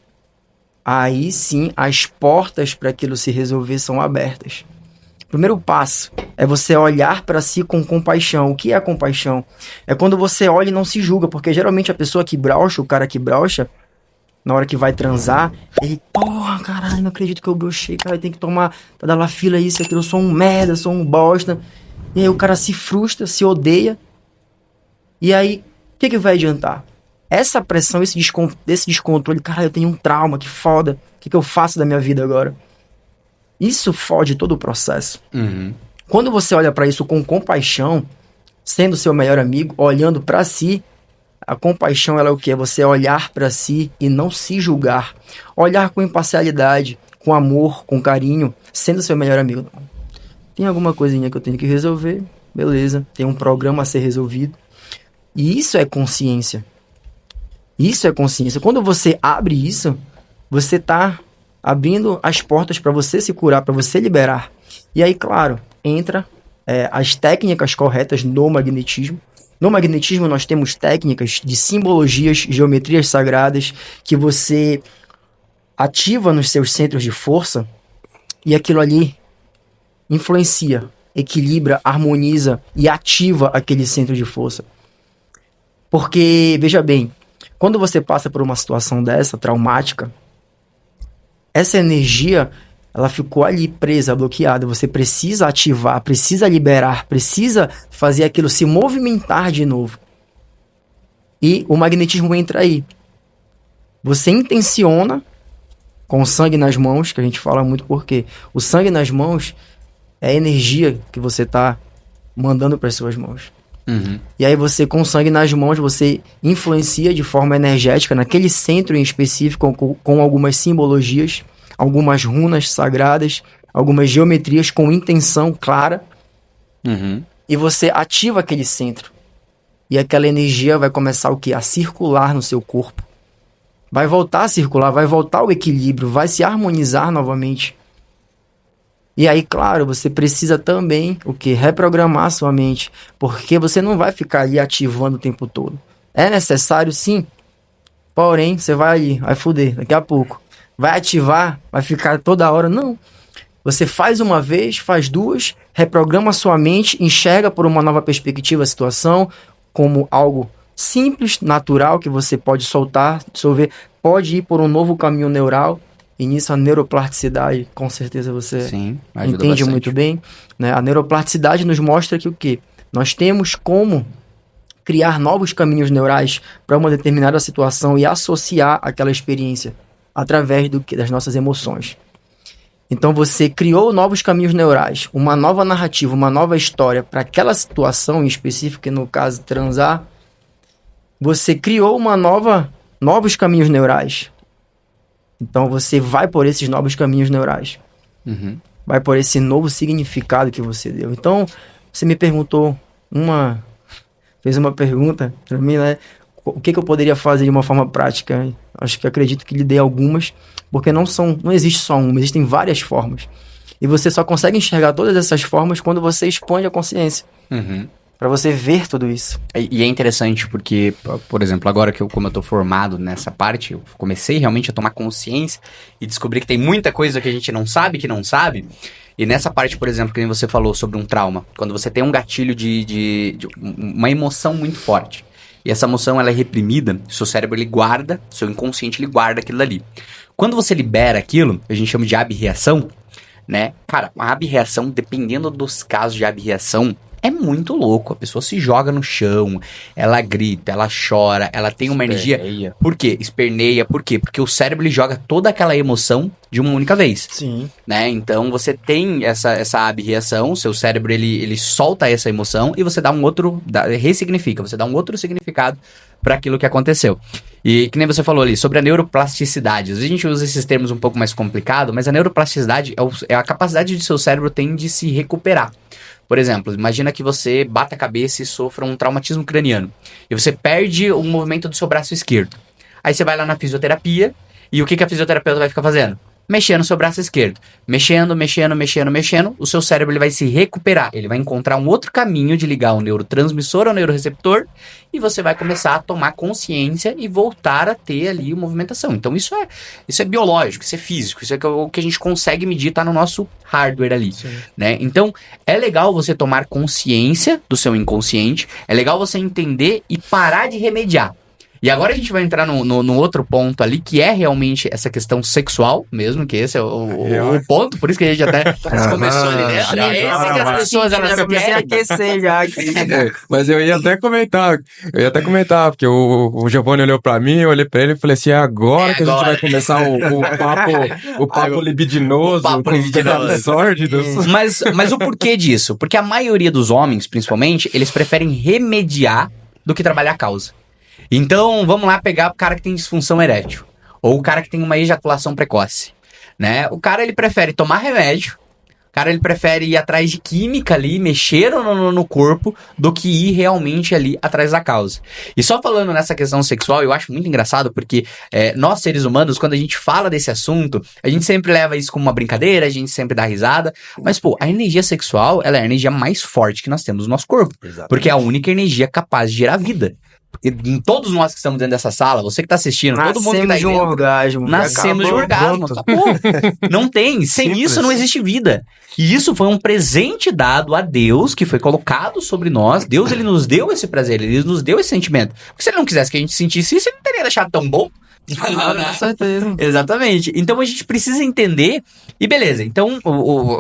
aí sim as portas para aquilo se resolver são abertas. O primeiro passo é você olhar para si com compaixão. O que é a compaixão? É quando você olha e não se julga, porque geralmente a pessoa que brocha, o cara que brocha, na hora que vai transar, ele, porra, caralho, não acredito que eu brochei, cara, tem que tomar, tá dando fila isso, aquilo, eu sou um merda, sou um bosta. E aí o cara se frustra, se odeia. E aí, o que vai adiantar? Essa pressão, esse descontrole, cara, eu tenho um trauma, que foda, o que eu faço da minha vida agora? Isso fode todo o processo. Uhum. Quando você olha pra isso com compaixão, sendo seu melhor amigo, olhando pra si, a compaixão, ela é o quê? Você olhar pra si e não se julgar. Olhar com imparcialidade, com amor, com carinho, sendo seu melhor amigo. Tem alguma coisinha que eu tenho que resolver? Beleza. Tem um programa a ser resolvido. E isso é consciência. Isso é consciência. Quando você abre isso, você tá abrindo as portas para você se curar, para você liberar. E aí, claro, entra as técnicas corretas no magnetismo. No magnetismo nós temos técnicas de simbologias, geometrias sagradas, que você ativa nos seus centros de força e aquilo ali influencia, equilibra, harmoniza e ativa aquele centro de força. Porque, veja bem, quando você passa por uma situação dessa, traumática, essa energia, ela ficou ali presa, bloqueada. Você precisa ativar, precisa liberar, precisa fazer aquilo se movimentar de novo. E o magnetismo entra aí. Você intenciona com o sangue nas mãos, que a gente fala muito porque o sangue nas mãos é a energia que você está mandando para as suas mãos. Uhum. E aí você, com o sangue nas mãos, você influencia de forma energética naquele centro em específico com algumas simbologias, algumas runas sagradas, algumas geometrias com intenção clara. Uhum. E você ativa aquele centro. E aquela energia vai começar o quê? A circular no seu corpo. Vai voltar a circular, vai voltar ao equilíbrio, vai se harmonizar novamente. E aí, claro, você precisa também, o quê? Reprogramar a sua mente. Porque você não vai ficar ali ativando o tempo todo. É necessário, sim. Porém, você vai ali, vai foder, daqui a pouco. Vai ativar, vai ficar toda hora. Não. Você faz uma vez, faz duas, reprograma a sua mente, enxerga por uma nova perspectiva a situação, como algo simples, natural, que você pode soltar, dissolver. Pode ir por um novo caminho neural. E nisso a neuroplasticidade, com certeza você Sim, ajuda entende bastante. muito bem, né? A neuroplasticidade nos mostra que o quê? Nós temos como criar novos caminhos neurais para uma determinada situação e associar aquela experiência através do quê? Das nossas emoções. Então você criou novos caminhos neurais, uma nova narrativa, uma nova história para aquela situação em específico, que no caso transar, você criou novos caminhos neurais. Então você vai por esses novos caminhos neurais. Uhum. Vai por esse novo significado que você deu. Então, você me perguntou fez uma pergunta para mim, né? O que eu poderia fazer de uma forma prática? Acho que acredito que lhe dei algumas, porque não existe só uma, existem várias formas. E você só consegue enxergar todas essas formas quando você expande a consciência. Uhum. Para você ver tudo isso. E é interessante porque, por exemplo, agora como eu tô formado nessa parte, eu comecei realmente a tomar consciência e descobri que tem muita coisa que a gente não sabe que não sabe. E nessa parte, por exemplo, que você falou sobre um trauma, quando você tem um gatilho de uma emoção muito forte. e essa emoção ela é reprimida, seu cérebro ele guarda, seu inconsciente ele guarda aquilo ali. Quando você libera aquilo, a gente chama de abreação, né? Cara, a abreação, dependendo dos casos de abreação, é muito louco. A pessoa se joga no chão, ela grita, ela chora, ela tem uma energia. Por quê? Esperneia. Por quê? Porque o cérebro ele joga toda aquela emoção de uma única vez. Sim. Né? Então você tem essa abreação, seu cérebro ele solta essa emoção e você dá um outro, ressignifica, você dá um outro significado para aquilo que aconteceu. E que nem você falou ali, sobre a neuroplasticidade. Às vezes a gente usa esses termos um pouco mais complicados, mas a neuroplasticidade é a capacidade de seu cérebro tem de se recuperar. Por exemplo, imagina que você bata a cabeça e sofra um traumatismo craniano. E você perde o movimento do seu braço esquerdo. Aí você vai lá na fisioterapia, e o que a fisioterapeuta vai ficar fazendo? Mexendo o seu braço esquerdo. Mexendo, o seu cérebro ele vai se recuperar. Ele vai encontrar um outro caminho de ligar o neurotransmissor ao neuroreceptor e você vai começar a tomar consciência e voltar a ter ali movimentação. Então isso é biológico, isso é físico, isso é o que a gente consegue medir, tá no nosso hardware ali, né? Então é legal você tomar consciência do seu inconsciente, é legal você entender e parar de remediar. E agora a gente vai entrar no outro ponto ali, que é realmente essa questão sexual mesmo, que esse é o ponto, por isso que a gente até começou ali, né? Esse que as pessoas, elas já comecei a aquecer já aqui. Mas eu ia até comentar, porque o Giovanni olhou pra mim, eu olhei pra ele e falei assim, é agora que a gente vai começar o papo libidinoso, com os pecados sórdidos. Mas o porquê disso? Porque a maioria dos homens, principalmente, eles preferem remediar do que trabalhar a causa. Então, vamos lá pegar o cara que tem disfunção erétil. Ou o cara que tem uma ejaculação precoce, né? O cara, ele prefere tomar remédio. O cara, ele prefere ir atrás de química ali, mexer no corpo, do que ir realmente ali atrás da causa. E só falando nessa questão sexual, eu acho muito engraçado, porque nós, seres humanos, quando a gente fala desse assunto, a gente sempre leva isso como uma brincadeira, a gente sempre dá risada. Mas, pô, a energia sexual, ela é a energia mais forte que nós temos no nosso corpo. Exatamente. Porque é a única energia capaz de gerar vida. E todos nós que estamos dentro dessa sala, você que tá assistindo, todo mundo que tá aí dentro, orgasmo. Nascemos de um orgasmo. Acabou. Não tem. Sem Simples. Isso não existe vida. E isso foi um presente dado a Deus, que foi colocado sobre nós. Deus, ele nos deu esse prazer, ele nos deu esse sentimento. Porque se ele não quisesse que a gente sentisse isso, ele não teria deixado tão bom. Com certeza. Exatamente. Então a gente precisa entender. E beleza, então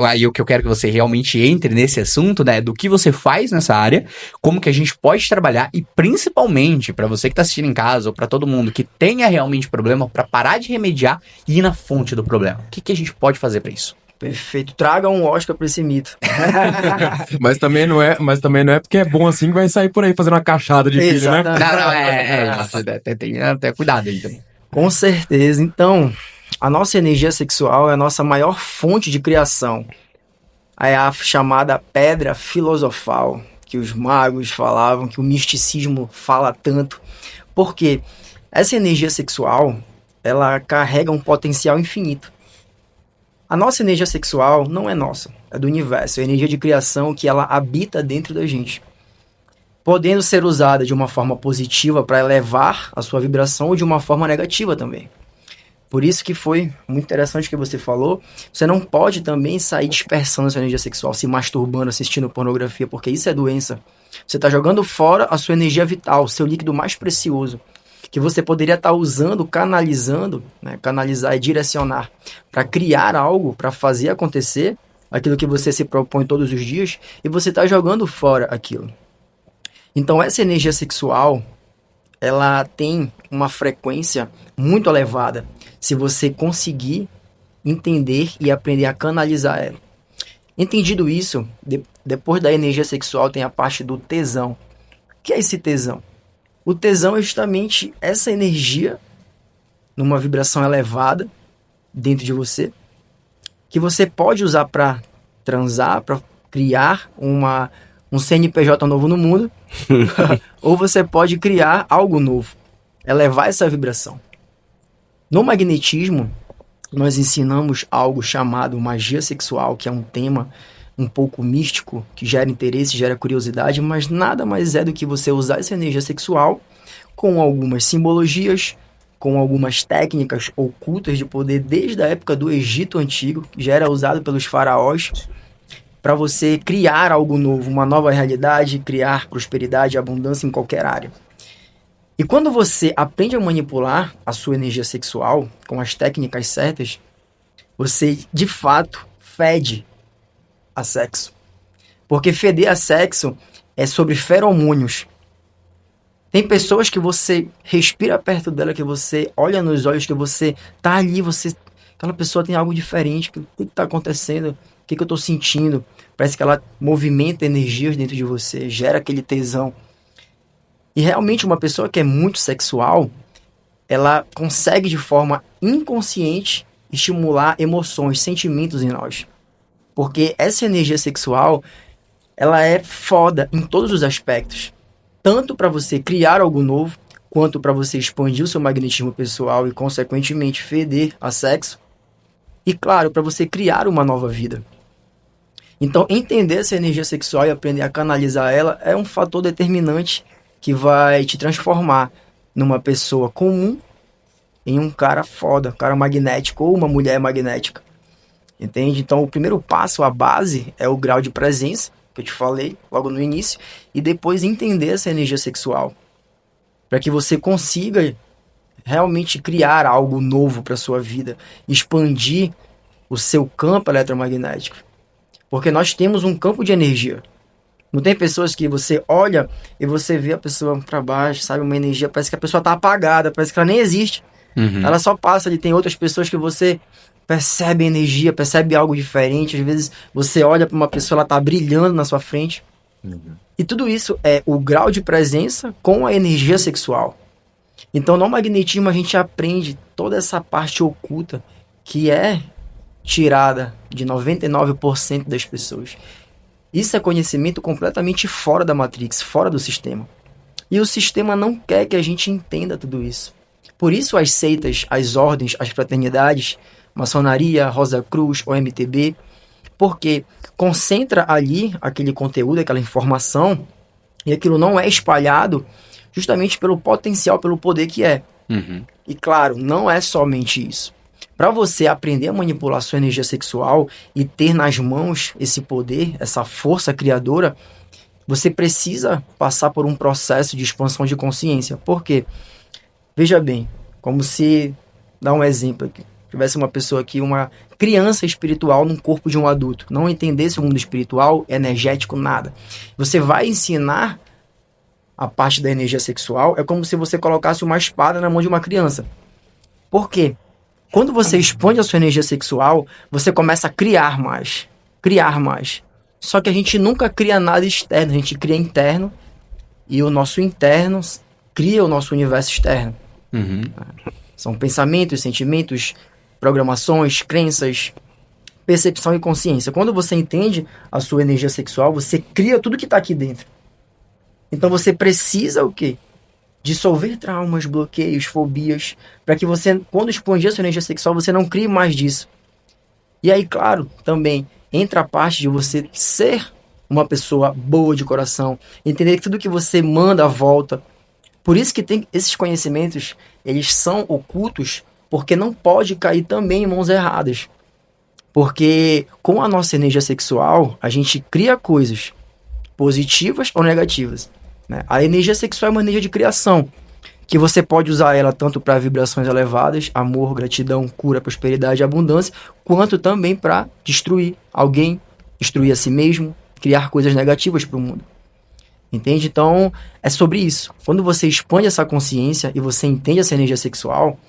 aí o que eu quero que você realmente entre nesse assunto, né? Do que você faz nessa área, como que a gente pode trabalhar e principalmente para você que tá assistindo em casa ou para todo mundo que tenha realmente problema, para parar de remediar e ir na fonte do problema. O que a gente pode fazer para isso? Perfeito. Traga um Oscar pra esse mito. mas também não é porque é bom assim que vai sair por aí fazendo uma cachada de filho, né? Não, tem até cuidado aí também. Com certeza. Então, a nossa energia sexual é a nossa maior fonte de criação. É a chamada pedra filosofal, que os magos falavam, que o misticismo fala tanto. Porque essa energia sexual, ela carrega um potencial infinito. A nossa energia sexual não é nossa, é do universo. É a energia de criação que ela habita dentro da gente, podendo ser usada de uma forma positiva para elevar a sua vibração ou de uma forma negativa também. Por isso que foi muito interessante o que você falou. Você não pode também sair dispersando a sua energia sexual, se masturbando, assistindo pornografia, porque isso é doença. Você está jogando fora a sua energia vital, seu líquido mais precioso, que você poderia estar usando, canalizando, né? Canalizar e direcionar para criar algo, para fazer acontecer aquilo que você se propõe todos os dias, e você está jogando fora aquilo. Então essa energia sexual, ela tem uma frequência muito elevada, se você conseguir entender e aprender a canalizar ela. Entendido isso, depois da energia sexual tem a parte do tesão. O que é esse tesão? O tesão é justamente essa energia numa vibração elevada dentro de você, que você pode usar para transar, para criar um CNPJ novo no mundo, ou você pode criar algo novo, elevar essa vibração. No magnetismo, nós ensinamos algo chamado magia sexual, que é um tema um pouco místico, que gera interesse, gera curiosidade, mas nada mais é do que você usar essa energia sexual com algumas simbologias, com algumas técnicas ocultas de poder desde a época do Egito Antigo, que já era usado pelos faraós, para você criar algo novo, uma nova realidade, criar prosperidade e abundância em qualquer área. E quando você aprende a manipular a sua energia sexual com as técnicas certas, você, de fato, fede a sexo. Porque feder a sexo é sobre feromônios. Tem pessoas que você respira perto dela, que você olha nos olhos, que você tá ali, aquela pessoa tem algo diferente. O que tá acontecendo? O que eu tô sentindo? Parece que ela movimenta energias dentro de você, gera aquele tesão. E realmente uma pessoa que é muito sexual, ela consegue de forma inconsciente estimular emoções, sentimentos em nós. Porque essa energia sexual, ela é foda em todos os aspectos. Tanto para você criar algo novo, quanto para você expandir o seu magnetismo pessoal e, consequentemente, feder a sexo. E, claro, para você criar uma nova vida. Então, entender essa energia sexual e aprender a canalizar ela é um fator determinante que vai te transformar numa pessoa comum em um cara foda, um cara magnético ou uma mulher magnética. Entende? Então, o primeiro passo, a base, é o grau de presença, que eu te falei logo no início, e depois entender essa energia sexual, para que você consiga realmente criar algo novo para sua vida, expandir o seu campo eletromagnético. Porque nós temos um campo de energia. Não tem pessoas que você olha e você vê a pessoa para baixo, sabe, uma energia, parece que a pessoa tá apagada, parece que ela nem existe. Ela só passa ali. Tem outras pessoas que você percebe energia, percebe algo diferente. Às vezes você olha para uma pessoa, ela tá brilhando na sua frente. E tudo isso é o grau de presença com a energia sexual. Então, no magnetismo, a gente aprende toda essa parte oculta que é tirada de 99% das pessoas. Isso é conhecimento completamente fora da Matrix, fora do sistema. E o sistema não quer que a gente entenda tudo isso. Por isso as seitas, as ordens, as fraternidades, maçonaria, Rosa Cruz, OMTB, porque concentra ali aquele conteúdo, aquela informação, e aquilo não é espalhado justamente pelo potencial, pelo poder que é. E claro, não é somente isso. Para você aprender a manipular sua energia sexual e ter nas mãos esse poder, essa força criadora, você precisa passar por um processo de expansão de consciência. Por quê? Veja bem, como se, dá um exemplo aqui, tivesse uma pessoa aqui, uma criança espiritual num corpo de um adulto, não entendesse o mundo espiritual, energético, nada. Você vai ensinar a parte da energia sexual, é como se você colocasse uma espada na mão de uma criança. Por quê? Quando você expande a sua energia sexual, você começa a criar mais. Criar mais. Só que a gente nunca cria nada externo, a gente cria interno, e o nosso interno cria o nosso universo externo. São pensamentos, sentimentos, programações, crenças, percepção e consciência. Quando você entende a sua energia sexual, você cria tudo que está aqui dentro. Então você precisa o quê? Dissolver traumas, bloqueios, fobias, para que você, quando expandir a sua energia sexual, você não crie mais disso. E aí, claro, também entra a parte de você ser uma pessoa boa de coração, entender que tudo que você manda volta. Por isso que tem esses conhecimentos, eles são ocultos, porque não pode cair também em mãos erradas. Porque com a nossa energia sexual, a gente cria coisas positivas ou negativas. A energia sexual é uma energia de criação, que você pode usar ela tanto para vibrações elevadas, amor, gratidão, cura, prosperidade e abundância, quanto também para destruir alguém, destruir a si mesmo, criar coisas negativas para o mundo. Entende? Então, é sobre isso. Quando você expande essa consciência e você entende essa energia sexual,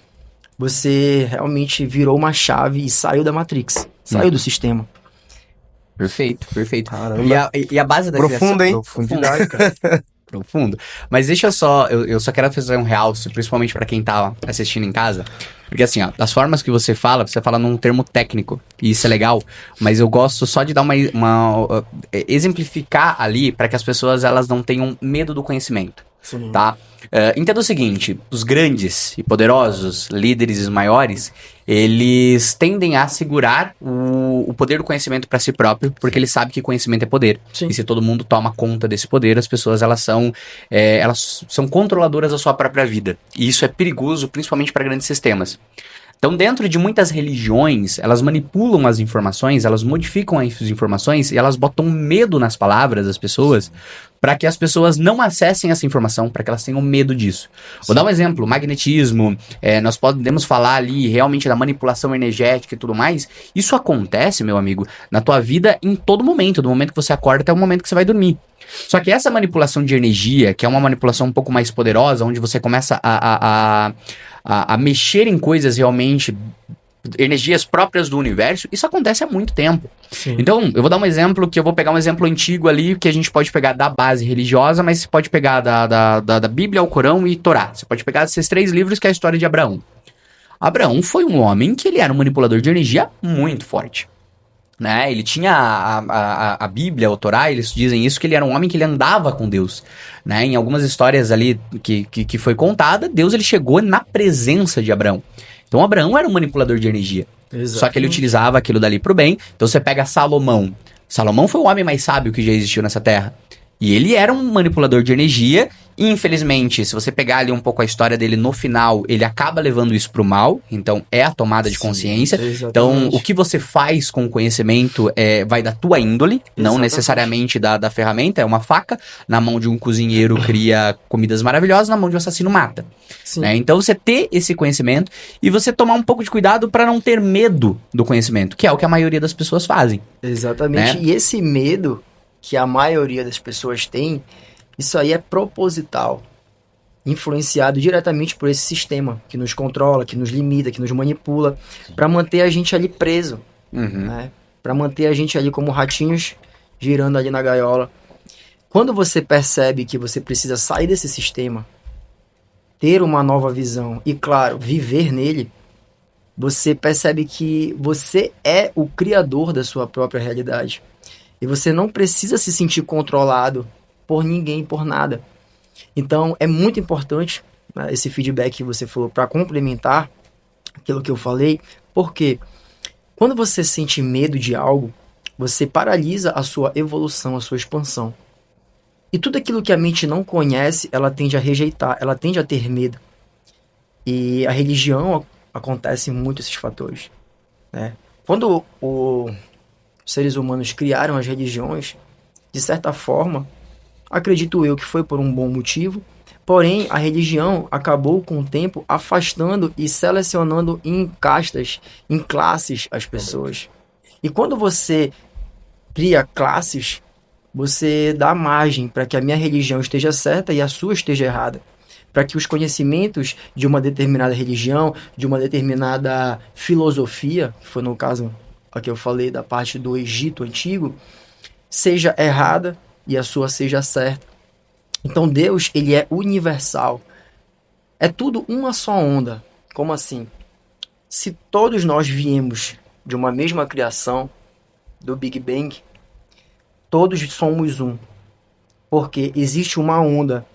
você realmente virou uma chave e saiu da Matrix, saiu do sistema. Perfeito, perfeito. Caramba. E a base da Profundo, criação... hein? Profundidade, cara. Profundo. Mas deixa eu só... Eu só quero fazer um realce, principalmente pra quem tá assistindo em casa. Porque assim, ó, das formas que você fala num termo técnico. E isso é legal. Mas eu gosto só de dar uma exemplificar ali pra que as pessoas elas não tenham medo do conhecimento. Sim. Tá? Entenda o seguinte, os grandes e poderosos, líderes maiores, eles tendem a segurar o poder do conhecimento para si próprio, porque eles sabem que conhecimento é poder. Sim. E se todo mundo toma conta desse poder, as pessoas elas são controladoras da sua própria vida. E isso é perigoso, principalmente para grandes sistemas. Então, dentro de muitas religiões, elas manipulam as informações, elas modificam as informações e elas botam medo nas palavras das pessoas para que as pessoas não acessem essa informação, para que elas tenham medo disso. Vou dar um exemplo, magnetismo, nós podemos falar ali realmente da manipulação energética e tudo mais. Isso acontece, meu amigo, na tua vida em todo momento, do momento que você acorda até o momento que você vai dormir. Só que essa manipulação de energia, que é uma manipulação um pouco mais poderosa, onde você começa a mexer em coisas realmente, energias próprias do universo, isso acontece há muito tempo. Sim. Então, eu vou dar um exemplo, que eu vou pegar um exemplo antigo ali, que a gente pode pegar da base religiosa, mas você pode pegar da Bíblia ao Corão e Torá. Você pode pegar esses 3 livros, que é a história de Abraão. Abraão foi um homem que ele era um manipulador de energia muito forte. Né? Ele tinha a Bíblia, o Torá, eles dizem isso, que ele era um homem que ele andava com Deus. Né? Em algumas histórias ali que foi contada, Deus ele chegou na presença de Abraão. Então Abraão era um manipulador de energia. Exato. Só que ele utilizava aquilo dali pro bem. Então você pega Salomão. Salomão foi o homem mais sábio que já existiu nessa terra. E ele era um manipulador de energia. E, infelizmente, se você pegar ali um pouco a história dele no final, ele acaba levando isso pro mal. Então, é a tomada de consciência. Exatamente. Então, o que você faz com o conhecimento vai da tua índole, não necessariamente da ferramenta. É uma faca. Na mão de um cozinheiro cria comidas maravilhosas, na mão de um assassino mata. Né? Então, você ter esse conhecimento e você tomar um pouco de cuidado para não ter medo do conhecimento, que é o que a maioria das pessoas fazem. Exatamente. Né? E esse medo que a maioria das pessoas tem, isso aí é proposital, influenciado diretamente por esse sistema que nos controla, que nos limita, que nos manipula, para manter a gente ali preso, né? Para manter a gente ali como ratinhos girando ali na gaiola. Quando você percebe que você precisa sair desse sistema, ter uma nova visão e, claro, viver nele, você percebe que você é o criador da sua própria realidade. E você não precisa se sentir controlado por ninguém, por nada. Então, é muito importante, né, esse feedback que você falou para complementar aquilo que eu falei, porque quando você sente medo de algo, você paralisa a sua evolução, a sua expansão. E tudo aquilo que a mente não conhece, ela tende a rejeitar, ela tende a ter medo. E a religião acontece muito esses fatores, né? Quando os seres humanos criaram as religiões, de certa forma, acredito eu que foi por um bom motivo, porém a religião acabou com o tempo afastando e selecionando em castas, em classes as pessoas. E quando você cria classes, você dá margem para que a minha religião esteja certa e a sua esteja errada. Para que os conhecimentos de uma determinada religião, de uma determinada filosofia, que foi no caso a que eu falei da parte do Egito antigo, seja errada e a sua seja certa. Então Deus, ele é universal. É tudo uma só onda. Como assim? Se todos nós viemos de uma mesma criação, do Big Bang, todos somos um. Porque existe uma onda,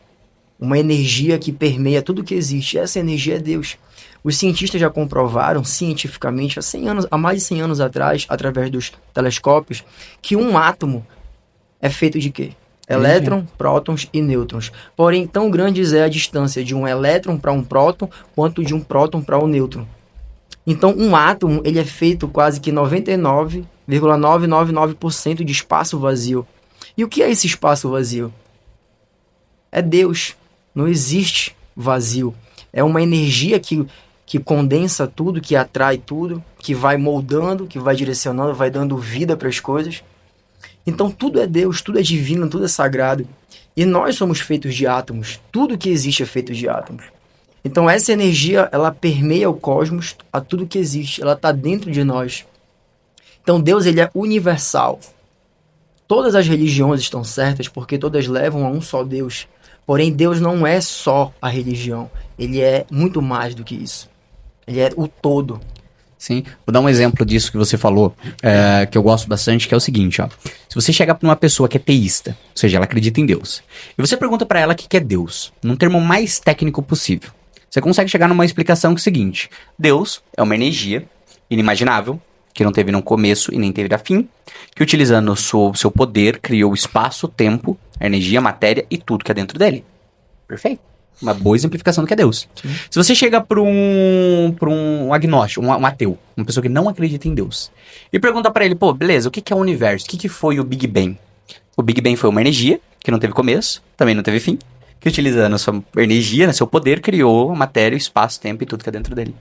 uma energia que permeia tudo que existe. Essa energia é Deus. Os cientistas já comprovaram cientificamente há mais de 100 anos atrás, através dos telescópios, que um átomo é feito de quê? Elétron, prótons e nêutrons. Porém, tão grande é a distância de um elétron para um próton, quanto de um próton para um nêutron. Então, um átomo ele é feito quase que 99,999% de espaço vazio. E o que é esse espaço vazio? É Deus. Não existe vazio. É uma energia que condensa tudo, que atrai tudo, que vai moldando, que vai direcionando, vai dando vida para as coisas. Então tudo é Deus, tudo é divino, tudo é sagrado. E nós somos feitos de átomos. Tudo que existe é feito de átomos. Então essa energia, ela permeia o cosmos, a tudo que existe. Ela está dentro de nós. Então Deus, ele é universal. Todas as religiões estão certas porque todas levam a um só Deus. Porém, Deus não é só a religião. Ele é muito mais do que isso. Ele é o todo. Sim, vou dar um exemplo disso que você falou, que eu gosto bastante, que é o seguinte, ó. Se você chega pra uma pessoa que é teísta, ou seja, ela acredita em Deus, e você pergunta pra ela o que é Deus, num termo mais técnico possível, você consegue chegar numa explicação que é o seguinte: Deus é uma energia inimaginável, que não teve no começo e nem teve a fim, que utilizando o seu poder criou o espaço, o tempo, a energia, a matéria e tudo que é dentro dele. Perfeito. Uma boa exemplificação do que é Deus. Sim. Se você chega pra um agnóstico, um ateu, uma pessoa que não acredita em Deus, e pergunta pra ele, pô, beleza, o que é o universo? O que foi o Big Bang? O Big Bang foi uma energia que não teve começo, também não teve fim, que utilizando a sua energia, seu poder, criou matéria, espaço, tempo e tudo que é dentro dele.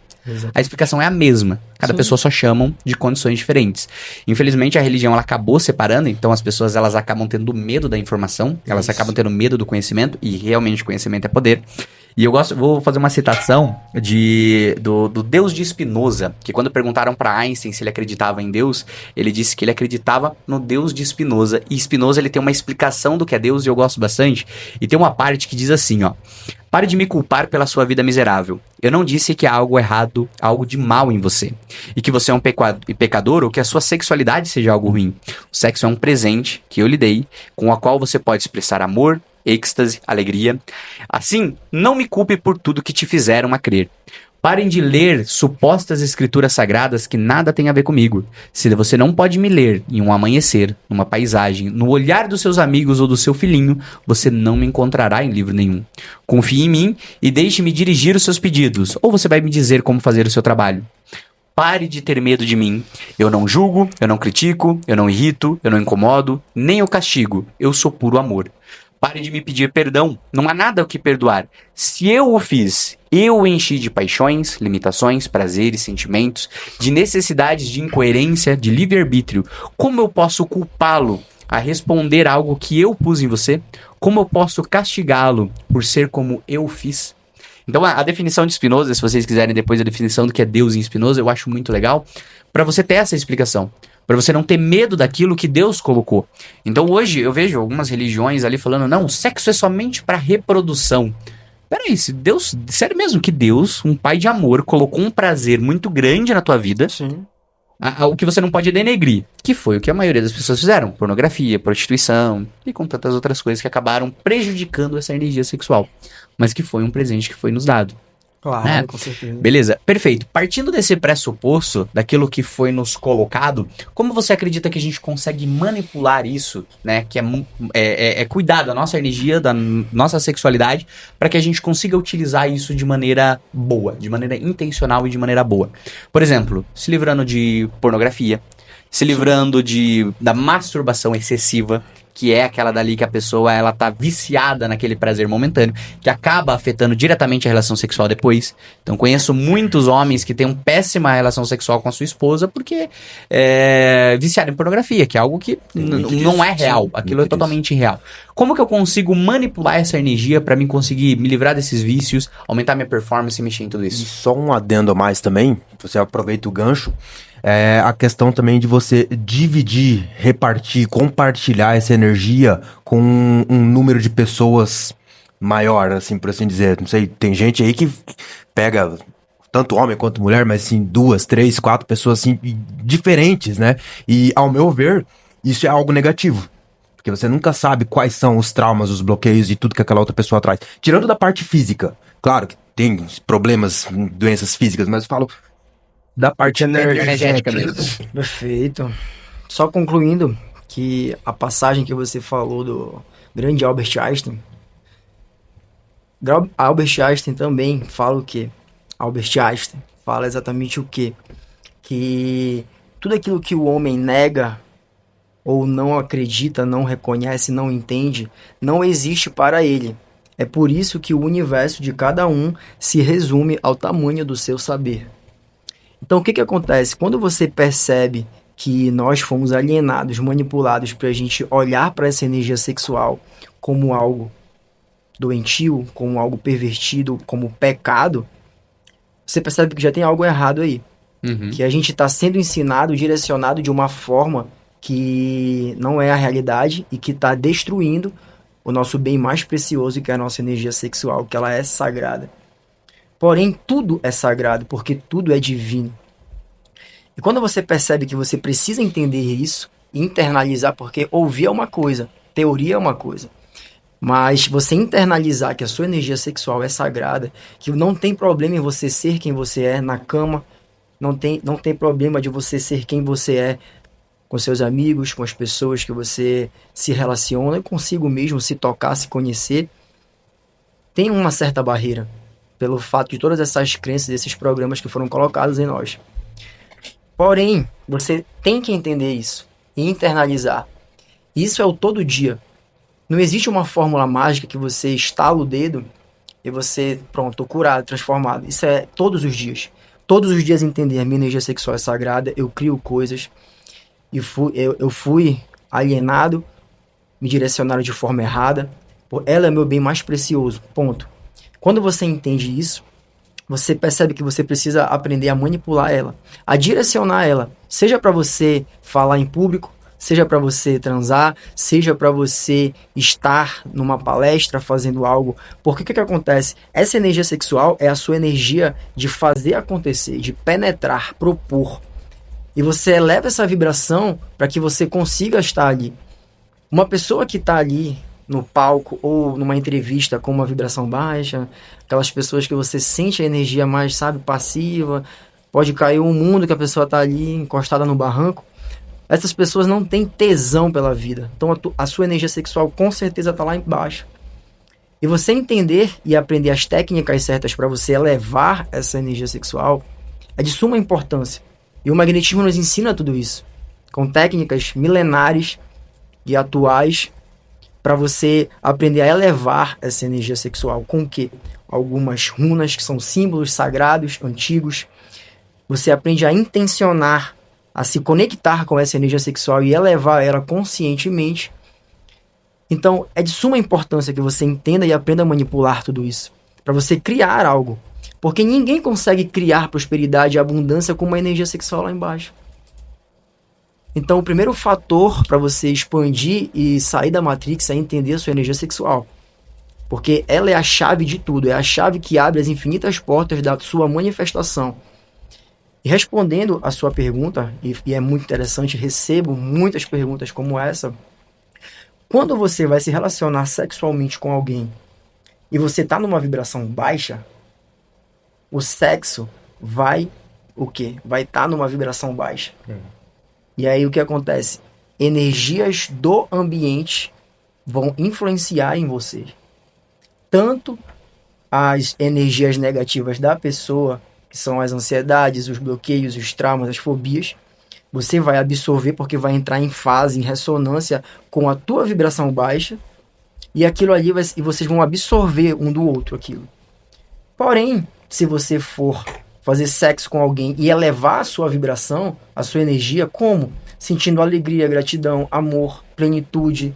A explicação é a mesma. Cada pessoa só chamam de condições diferentes. Infelizmente, a religião ela acabou separando, então as pessoas elas acabam tendo medo da informação, elas acabam tendo medo do conhecimento, e realmente conhecimento é poder. E vou fazer uma citação do Deus de Spinoza, que quando perguntaram para Einstein se ele acreditava em Deus, ele disse que ele acreditava no Deus de Spinoza. E Spinoza ele tem uma explicação do que é Deus e eu gosto bastante. E tem uma parte que diz assim, ó: pare de me culpar pela sua vida miserável. Eu não disse que há algo errado, algo de mal em você. E que você é um pecador ou que a sua sexualidade seja algo ruim. O sexo é um presente que eu lhe dei, com o qual você pode expressar amor, êxtase, alegria. Assim, não me culpe por tudo que te fizeram a crer. Parem de ler supostas escrituras sagradas que nada tem a ver comigo. Se você não pode me ler em um amanhecer, numa paisagem, no olhar dos seus amigos ou do seu filhinho, você não me encontrará em livro nenhum. Confie em mim e deixe-me dirigir os seus pedidos, ou você vai me dizer como fazer o seu trabalho. Pare de ter medo de mim. Eu não julgo, eu não critico, eu não irrito, eu não incomodo, nem eu castigo. Eu sou puro amor. Pare de me pedir perdão. Não há nada o que perdoar. Se eu o fiz, eu o enchi de paixões, limitações, prazeres, sentimentos, de necessidades, de incoerência, de livre-arbítrio. Como eu posso culpá-lo a responder algo que eu pus em você? Como eu posso castigá-lo por ser como eu fiz? Então a definição de Spinoza, se vocês quiserem depois a definição do que é Deus em Spinoza, eu acho muito legal, para você ter essa explicação. Para você não ter medo daquilo que Deus colocou. Então hoje eu vejo algumas religiões ali falando, não, o sexo é somente para reprodução. Peraí, se Deus, sério mesmo que Deus, um pai de amor, colocou um prazer muito grande na tua vida, Sim. O que você não pode denegrir, que foi o que a maioria das pessoas fizeram, pornografia, prostituição e com tantas outras coisas que acabaram prejudicando essa energia sexual, mas que foi um presente que foi nos dado. Claro, com certeza. Beleza, perfeito. Partindo desse pressuposto, daquilo que foi nos colocado, como você acredita que a gente consegue manipular isso, né? Que é cuidar da nossa energia, da nossa sexualidade, para que a gente consiga utilizar isso de maneira boa, de maneira intencional e de maneira boa. Por exemplo, se livrando de pornografia, se livrando da masturbação excessiva, que é aquela dali que a pessoa ela tá viciada naquele prazer momentâneo, que acaba afetando diretamente a relação sexual depois. Então conheço muitos homens que têm uma péssima relação sexual com a sua esposa porque viciaram em pornografia, que é algo que não é real, aquilo é totalmente irreal. Como que eu consigo manipular essa energia para mim conseguir me livrar desses vícios, aumentar minha performance e mexer em tudo E isso? só um adendo a mais também, você aproveita o gancho, é a questão também de você dividir, repartir, compartilhar essa energia com um número de pessoas maior, assim, por assim dizer. Não sei, tem gente aí que pega tanto homem quanto mulher, mas assim, 2, 3, 4 pessoas assim, diferentes, né? E ao meu ver, isso é algo negativo. Porque você nunca sabe quais são os traumas, os bloqueios e tudo que aquela outra pessoa traz. Tirando da parte física. Claro que tem problemas, doenças físicas, mas eu falo da parte Energética mesmo. Perfeito. Só concluindo que a passagem que você falou do grande Albert Einstein, Albert Einstein também fala o quê? Albert Einstein fala exatamente o quê? Que tudo aquilo que o homem nega ou não acredita, não reconhece, não entende, não existe para ele. É por isso que o universo de cada um se resume ao tamanho do seu saber. Então, o que acontece? Quando você percebe que nós fomos alienados, manipulados para a gente olhar para essa energia sexual como algo doentio, como algo pervertido, como pecado, você percebe que já tem algo errado aí. Uhum. Que a gente está sendo ensinado, direcionado de uma forma que não é a realidade e que está destruindo o nosso bem mais precioso, que é a nossa energia sexual, que ela é sagrada. Porém, tudo é sagrado, porque tudo é divino. E quando você percebe que você precisa entender isso, internalizar, porque ouvir é uma coisa, teoria é uma coisa, mas você internalizar que a sua energia sexual é sagrada, que não tem problema em você ser quem você é na cama, não tem problema de você ser quem você é com seus amigos, com as pessoas que você se relaciona, consigo mesmo, se tocar, se conhecer. tem uma certa barreira pelo fato de todas essas crenças, esses programas que foram colocados em nós. Porém, você tem que entender isso e internalizar. Isso é o todo dia. Não existe uma fórmula mágica que você estala o dedo e você, pronto, tô curado, transformado. Isso é todos os dias. Todos os dias entender a minha energia sexual é sagrada, eu crio coisas e eu fui alienado, me direcionaram de forma errada. Ela é meu bem mais precioso, ponto. Quando você entende isso, você percebe que você precisa aprender a manipular ela, a direcionar ela, seja para você falar em público, seja para você transar, seja para você estar numa palestra fazendo algo. Porque o que acontece? Essa energia sexual é a sua energia de fazer acontecer, de penetrar, propor. E você eleva essa vibração para que você consiga estar ali. Uma pessoa que está ali no palco ou numa entrevista com uma vibração baixa, aquelas pessoas que você sente a energia mais, sabe, passiva, pode cair um mundo que a pessoa está ali encostada no barranco. Essas pessoas não têm tesão pela vida. Então a sua energia sexual com certeza está lá embaixo. E você entender e aprender as técnicas certas para você elevar essa energia sexual é de suma importância. E o magnetismo nos ensina tudo isso, com técnicas milenares e atuais, para você aprender a elevar essa energia sexual. Com o quê? Algumas runas que são símbolos sagrados, antigos. Você aprende a intencionar, a se conectar com essa energia sexual e elevar ela conscientemente. Então, é de suma importância que você entenda e aprenda a manipular tudo isso, para você criar algo. Porque ninguém consegue criar prosperidade e abundância com uma energia sexual lá embaixo. Então, o primeiro fator para você expandir e sair da Matrix é entender a sua energia sexual. Porque ela é a chave de tudo, é a chave que abre as infinitas portas da sua manifestação. E respondendo a sua pergunta, e é muito interessante, recebo muitas perguntas como essa. Quando você vai se relacionar sexualmente com alguém e você está numa vibração baixa, o sexo vai o quê? Vai estar numa vibração baixa. E aí o que acontece? Energias do ambiente vão influenciar em você. Tanto as energias negativas da pessoa, que são as ansiedades, os bloqueios, os traumas, as fobias, você vai absorver porque vai entrar em fase, em ressonância com a tua vibração baixa, e aquilo ali e vocês vão absorver um do outro aquilo. Porém, se você for fazer sexo com alguém e elevar a sua vibração, a sua energia, como? Sentindo alegria, gratidão, amor, plenitude,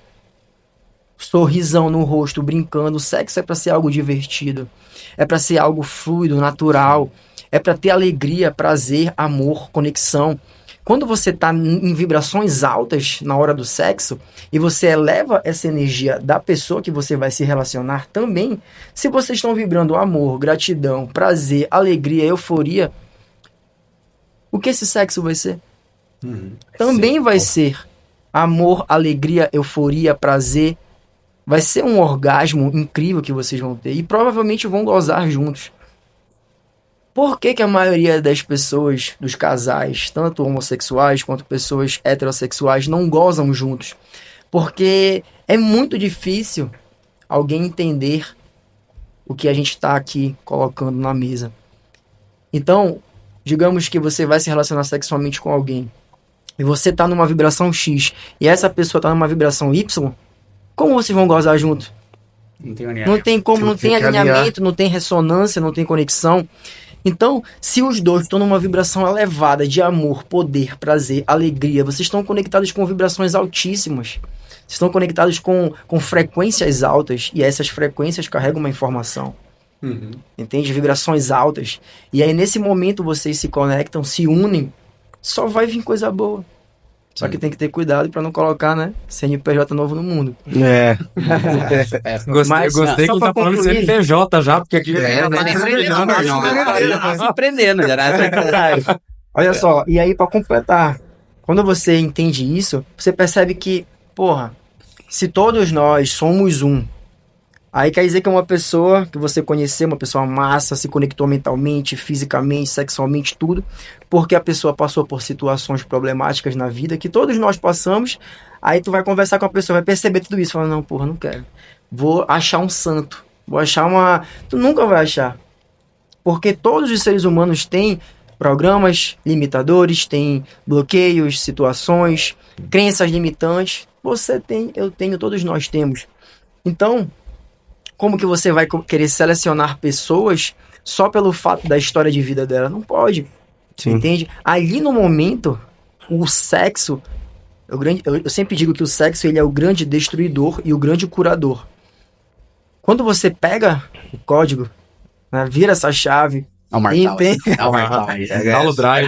sorrisão no rosto, brincando. O sexo é para ser algo divertido, é para ser algo fluido, natural, é para ter alegria, prazer, amor, conexão. Quando você está em vibrações altas na hora do sexo e você eleva essa energia da pessoa que você vai se relacionar também, se vocês estão vibrando amor, gratidão, prazer, alegria, euforia, o que esse sexo vai ser? Também vai ser amor, alegria, euforia, prazer. Vai ser um orgasmo incrível que vocês vão ter e provavelmente vão gozar juntos. Por que a maioria das pessoas, dos casais, tanto homossexuais quanto pessoas heterossexuais, não gozam juntos? Porque é muito difícil alguém entender o que a gente está aqui colocando na mesa. Então, digamos que você vai se relacionar sexualmente com alguém e você está numa vibração X e essa pessoa está numa vibração Y, como vocês vão gozar junto? Não tem como, não tem alinhamento, não tem ressonância, não tem conexão. Então, se os dois estão numa vibração elevada de amor, poder, prazer, alegria, vocês estão conectados com vibrações altíssimas. Vocês estão conectados com frequências altas e essas frequências carregam uma informação. Entende? Vibrações altas. E aí, nesse momento, vocês se conectam, se unem, só vai vir coisa boa. Só que tem que ter cuidado para não colocar, né, CNPJ novo no mundo. Gostei que ele tá falando de CNPJ já, porque aqui aprendendo, já. Olha só, e aí para completar, quando você entende isso, você percebe que, porra, se todos nós somos um, aí quer dizer que uma pessoa que você conheceu, uma pessoa massa, se conectou mentalmente, fisicamente, sexualmente, tudo, porque a pessoa passou por situações problemáticas na vida, que todos nós passamos, aí tu vai conversar com a pessoa, vai perceber tudo isso, fala, não, porra, não quero. Vou achar um santo. Vou achar uma... Tu nunca vai achar. Porque todos os seres humanos têm programas limitadores, têm bloqueios, situações, crenças limitantes. Você tem, eu tenho, todos nós temos. Então, como que você vai querer selecionar pessoas só pelo fato da história de vida dela? Não pode. Sim. Entende? Ali no momento, o sexo... Eu sempre digo que o sexo ele é o grande destruidor e o grande curador. Quando você pega o código, né, vira essa chave... É o Martal. Entende? É o Martal. Instala o drive.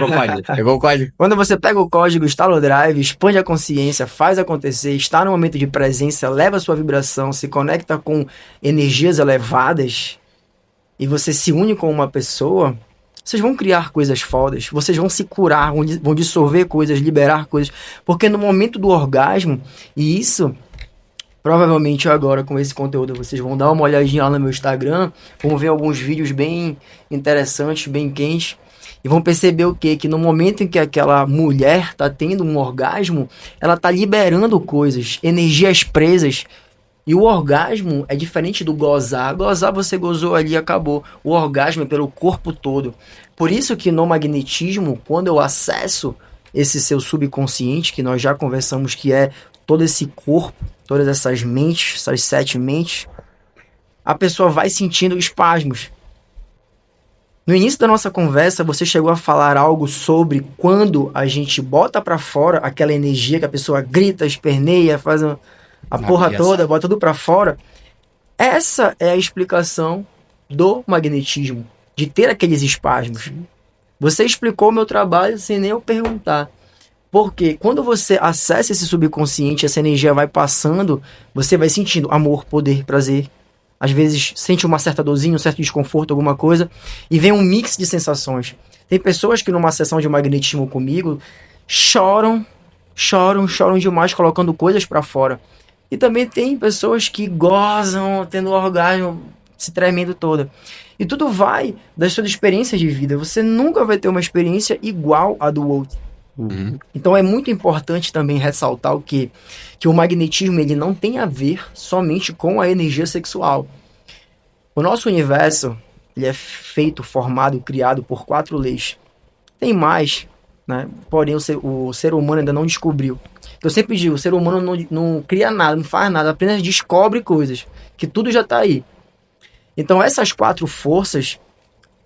Pegou o código. Quando você pega o código, instala o drive, expande a consciência, faz acontecer, está no momento de presença, leva a sua vibração, se conecta com energias elevadas e você se une com uma pessoa, vocês vão criar coisas fodas, vocês vão se curar, vão dissolver coisas, liberar coisas, porque no momento do orgasmo, e isso... Provavelmente agora com esse conteúdo vocês vão dar uma olhadinha lá no meu Instagram, vão ver alguns vídeos bem interessantes, bem quentes, e vão perceber o quê? Que no momento em que aquela mulher está tendo um orgasmo, ela está liberando coisas, energias presas, e o orgasmo é diferente do gozar. Gozar você gozou ali e acabou. O orgasmo é pelo corpo todo. Por isso que no magnetismo, quando eu acesso esse seu subconsciente, que nós já conversamos que é todo esse corpo, todas essas mentes, essas 7 mentes, a pessoa vai sentindo espasmos. No início da nossa conversa, você chegou a falar algo sobre quando a gente bota pra fora aquela energia que a pessoa grita, esperneia, faz a porra toda, bota tudo pra fora. Essa é a explicação do magnetismo, de ter aqueles espasmos. Você explicou o meu trabalho sem nem eu perguntar. Porque quando você acessa esse subconsciente, essa energia vai passando, você vai sentindo amor, poder, prazer. Às vezes sente uma certa dorzinha, um certo desconforto, alguma coisa. E vem um mix de sensações. Tem pessoas que numa sessão de magnetismo comigo choram demais, colocando coisas pra fora. E também tem pessoas que gozam, tendo orgasmo, se tremendo toda. E tudo vai das suas experiências de vida. Você nunca vai ter uma experiência igual à do outro. Então é muito importante também ressaltar que o magnetismo ele não tem a ver somente com a energia sexual. O nosso universo ele é feito, formado, criado por 4 leis. Tem mais, né? Porém o ser humano ainda não descobriu. Eu sempre digo, o ser humano não cria nada, não faz nada, apenas descobre coisas, que tudo já está aí. Então essas 4 forças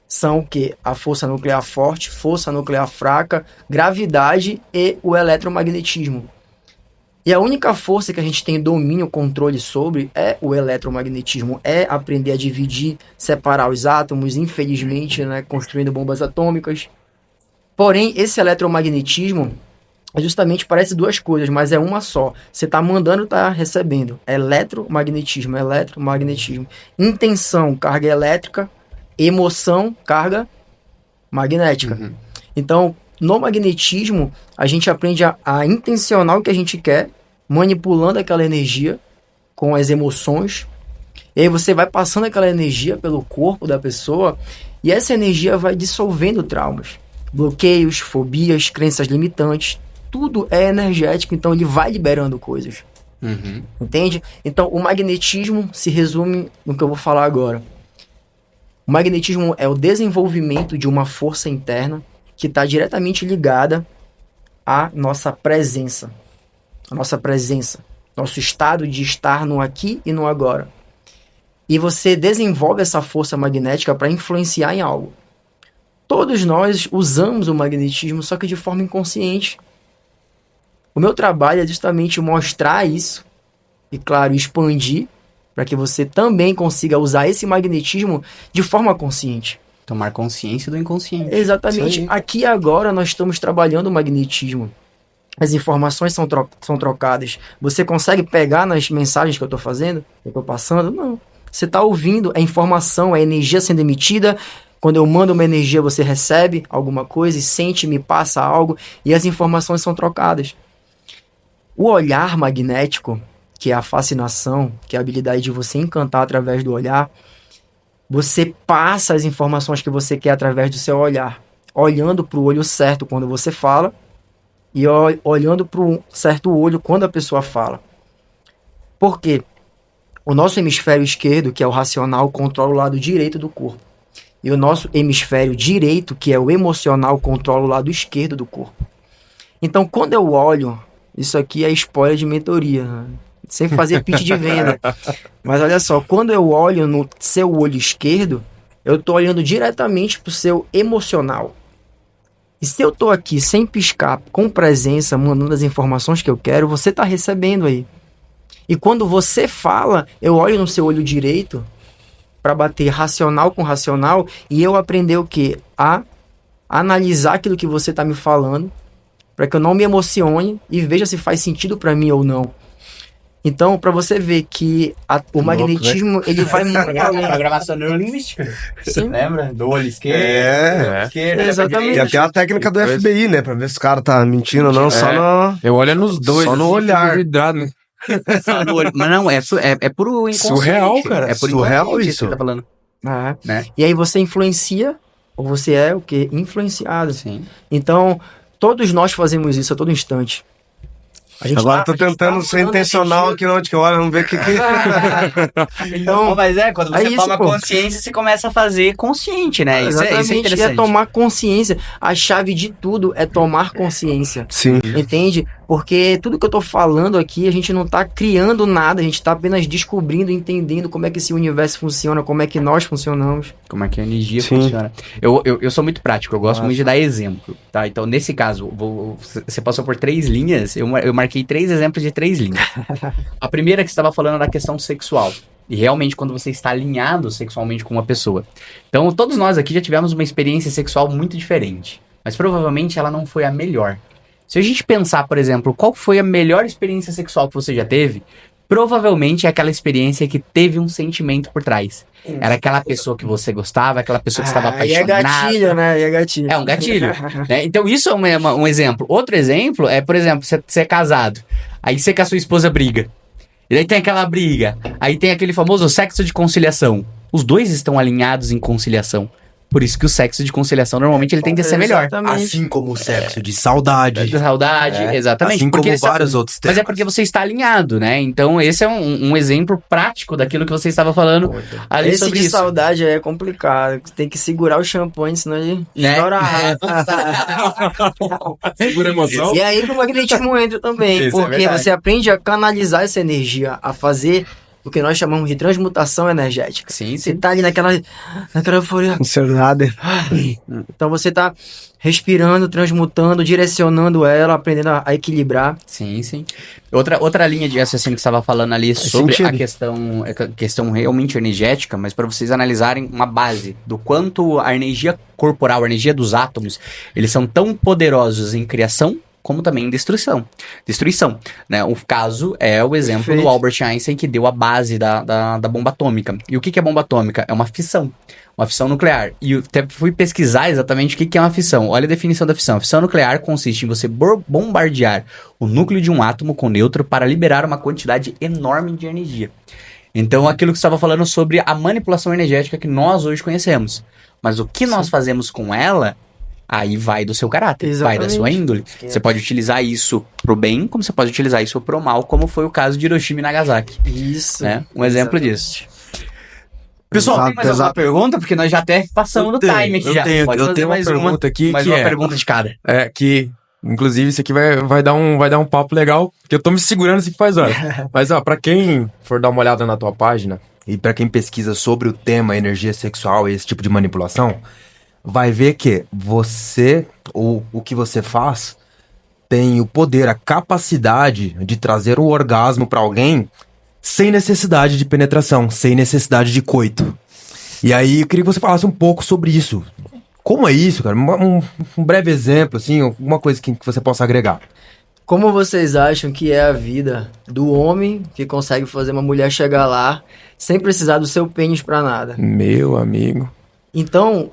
são o quê? A força nuclear forte, força nuclear fraca, gravidade e o eletromagnetismo. E a única força que a gente tem domínio, controle sobre é o eletromagnetismo. É aprender a dividir, separar os átomos, infelizmente, né, construindo bombas atômicas. Porém, esse eletromagnetismo justamente parece 2 coisas, mas é uma só. Você está mandando, está recebendo. Eletromagnetismo, eletromagnetismo. Intenção, carga elétrica. Emoção, carga magnética. Então, no magnetismo, a gente aprende a intencionar o que a gente quer, manipulando aquela energia com as emoções. E aí você vai passando aquela energia pelo corpo da pessoa e essa energia vai dissolvendo traumas, bloqueios, fobias, crenças limitantes. Tudo é energético, então ele vai liberando coisas. Entende? Então, o magnetismo se resume no que eu vou falar agora. O magnetismo é o desenvolvimento de uma força interna que está diretamente ligada à nossa presença. A nossa presença. Nosso estado de estar no aqui e no agora. E você desenvolve essa força magnética para influenciar em algo. Todos nós usamos o magnetismo, só que de forma inconsciente. O meu trabalho é justamente mostrar isso e, claro, expandir para que você também consiga usar esse magnetismo de forma consciente. Tomar consciência do inconsciente. Exatamente. Aqui agora nós estamos trabalhando o magnetismo. As informações são trocadas. Você consegue pegar nas mensagens que eu estou fazendo? Que eu estou passando? Não. Você está ouvindo a informação, a energia sendo emitida. Quando eu mando uma energia, você recebe alguma coisa e sente, me passa algo. E as informações são trocadas. O olhar magnético, que é a fascinação, que é a habilidade de você encantar através do olhar, você passa as informações que você quer através do seu olhar, olhando para o olho certo quando você fala e olhando para um certo olho quando a pessoa fala. Por quê? O nosso hemisfério esquerdo, que é o racional, controla o lado direito do corpo. E o nosso hemisfério direito, que é o emocional, controla o lado esquerdo do corpo. Então, quando eu olho, isso aqui é spoiler de mentoria, né? Sem fazer pitch de venda. Mas olha só, quando eu olho no seu olho esquerdo, eu tô olhando diretamente pro seu emocional. E se eu tô aqui sem piscar, com presença, mandando as informações que eu quero, você tá recebendo aí. E quando você fala, eu olho no seu olho direito para bater racional com racional e eu aprender o quê? A analisar aquilo que você tá me falando, para que eu não me emocione e veja se faz sentido para mim ou não. Então, para você ver que o magnetismo, ele vai muito além. A gravação neurolinguística. Sim. Lembra? Do olho esquerdo. Esquerdo, Exatamente. E aquela técnica do FBI, né? Pra ver se o cara tá mentindo ou não, só no... Eu olho nos dois. Só no assim, olhar. fico vidrado, né? Só no olho. Mas não, é puro inconsciente. Surreal, cara. É puro Surreal inconsciente isso. que você tá falando. Ah, Né? e aí você influencia, ou você é o quê? Influenciado. Sim. Então, todos nós fazemos isso a todo instante. A gente Agora tá- tô a gente tentando tá ser mudando intencional energia. aqui na onde que olha, vamos ver o que Então, Mas quando você é isso, toma pô. consciência, você começa a fazer consciente, né? Isso é exatamente, é interessante. tomar consciência. A chave de tudo é tomar consciência. Sim. Entende? Porque tudo que eu tô falando aqui, a gente não tá criando nada, a gente tá apenas descobrindo, entendendo como é que esse universo funciona, como é que nós funcionamos. Como é que a energia Sim. funciona. Eu sou muito prático, eu gosto muito de dar exemplo, tá? Então, nesse caso, você passou por 3 linhas, eu marquei 3 exemplos de 3 linhas. A primeira que você estava falando da questão sexual. E realmente quando você está alinhado sexualmente com uma pessoa. Então, todos nós aqui já tivemos uma experiência sexual muito diferente. Mas provavelmente ela não foi a melhor. Se a gente pensar, por exemplo, qual foi a melhor experiência sexual que você já teve, provavelmente é aquela experiência que teve um sentimento por trás. Era aquela pessoa que você gostava, aquela pessoa que estava E é apaixonada. gatilho, né? E é gatilho. É um gatilho. Né? Então, isso é um exemplo. Outro exemplo é, por exemplo, você é casado. Aí você com a sua esposa briga. E daí tem aquela briga. Aí tem aquele famoso sexo de conciliação. Os dois estão alinhados em conciliação. Por isso que o sexo de conciliação, normalmente, ele tende a ser melhor. Exatamente. Assim como o sexo de saudade. De saudade, exatamente. Assim como Porque eles são- vários outros Mas temas. é porque você está alinhado, né? Então, esse é um exemplo prático daquilo que você estava falando ali Esse sobre de isso. saudade aí é complicado. Tem que segurar o champanhe, senão ele Né? estoura. Segura a emoção. E aí que o magnetismo entra também. Isso é porque verdade. você aprende a canalizar essa energia, a fazer o que nós chamamos de transmutação energética. Sim, Você sim. tá ali naquela euforia. Ansiedade. Então você tá respirando, transmutando, direcionando ela, aprendendo a equilibrar. Sim, sim. Outra linha de raciocínio que você estava falando ali sobre sentido. a questão realmente energética, mas para vocês analisarem uma base do quanto a energia corporal, a energia dos átomos, eles são tão poderosos em criação como também em destruição. Né? O caso é o exemplo Perfeito. do Albert Einstein, que deu a base da bomba atômica. E o que é bomba atômica? É uma fissão. Uma fissão nuclear. E eu até fui pesquisar exatamente o que é uma fissão. Olha a definição da fissão. A fissão nuclear consiste em você bombardear o núcleo de um átomo com nêutron para liberar uma quantidade enorme de energia. Então, aquilo que você estava falando sobre a manipulação energética que nós hoje conhecemos. Mas o que nós fazemos com ela, aí vai do seu caráter, vai da sua Exatamente. índole. Você pode utilizar isso pro bem, como você pode utilizar isso pro mal, como foi o caso de Hiroshima e Nagasaki. Isso. Né? Um exemplo Exatamente. disso. Pessoal, Exato, tem mais alguma exato. pergunta? Porque nós já até passamos do time aqui já. Pode eu fazer tenho uma mais pergunta aqui mais que uma é, pergunta de cada. que inclusive isso aqui vai dar um papo legal, porque eu tô me segurando assim faz hora. Mas ó, pra quem for dar uma olhada na tua página, E pra quem pesquisa sobre o tema energia sexual e esse tipo de manipulação, vai ver que você, ou o que você faz, tem o poder, a capacidade de trazer o orgasmo pra alguém sem necessidade de penetração, sem necessidade de coito. E aí eu queria que você falasse um pouco sobre isso. Como é isso, cara? Um breve exemplo, assim, alguma coisa que você possa agregar. Como vocês acham que é a vida do homem que consegue fazer uma mulher chegar lá sem precisar do seu pênis pra nada? meu amigo, Então,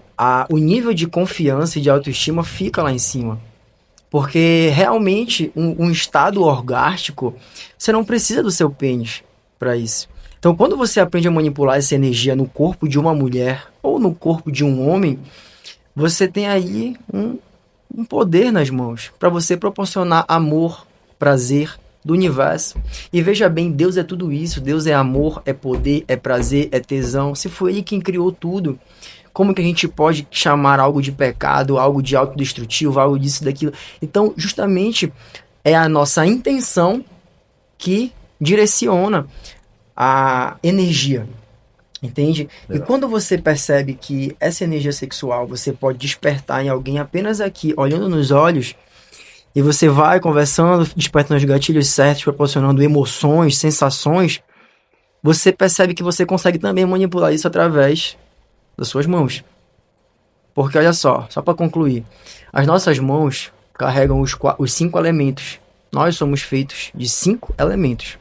o nível de confiança e de autoestima fica lá em cima. Porque realmente, um estado orgástico, você não precisa do seu pênis para isso. Então, quando você aprende a manipular essa energia no corpo de uma mulher ou no corpo de um homem, você tem aí um poder nas mãos para você proporcionar amor, prazer, do universo. E veja bem, Deus é tudo isso. Deus é amor, é poder, é prazer, é tesão. Se foi Ele quem criou tudo, como que a gente pode chamar algo de pecado, algo de autodestrutivo, algo disso, daquilo? Então, justamente, é a nossa intenção que direciona a energia. Entende? E quando você percebe que essa energia sexual você pode despertar em alguém apenas aqui, olhando nos olhos, e você vai conversando, despertando os gatilhos certos, proporcionando emoções, sensações, você percebe que você consegue também manipular isso através das suas mãos. Porque olha só para concluir, as nossas mãos carregam os 5 elementos. Nós somos feitos de 5 elementos: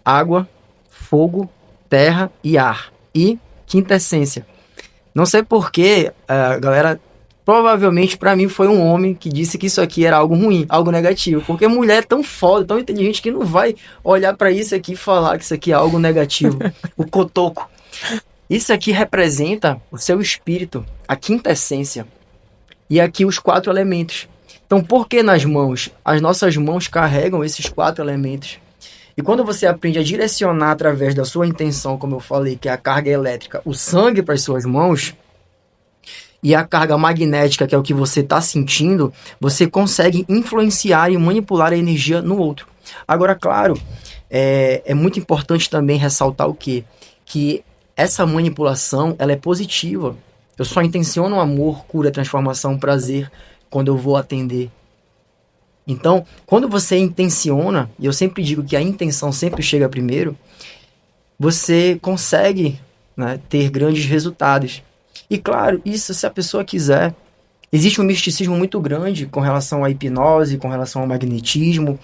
água, fogo, terra e ar. E quinta essência. Não sei porquê, galera, provavelmente pra mim foi um homem que disse que isso aqui era algo ruim, algo negativo. Porque mulher é tão foda, tão inteligente, que não vai olhar pra isso aqui e falar que isso aqui é algo negativo. O cotoco. Isso aqui representa o seu espírito, a quinta essência. E aqui os 4 elementos. Então, por que nas mãos? As nossas mãos carregam esses 4 elementos. E quando você aprende a direcionar através da sua intenção, como eu falei, que é a carga elétrica, o sangue para as suas mãos, e a carga magnética, que é o que você está sentindo, você consegue influenciar e manipular a energia no outro. Agora, claro, é muito importante também ressaltar o quê? Que essa manipulação, ela é positiva. Eu só intenciono amor, cura, transformação, prazer, quando eu vou atender. Então, quando você intenciona, e eu sempre digo que a intenção sempre chega primeiro, você consegue, né, ter grandes resultados. E claro, isso se a pessoa quiser. Existe um misticismo muito grande com relação à hipnose, com relação ao magnetismo,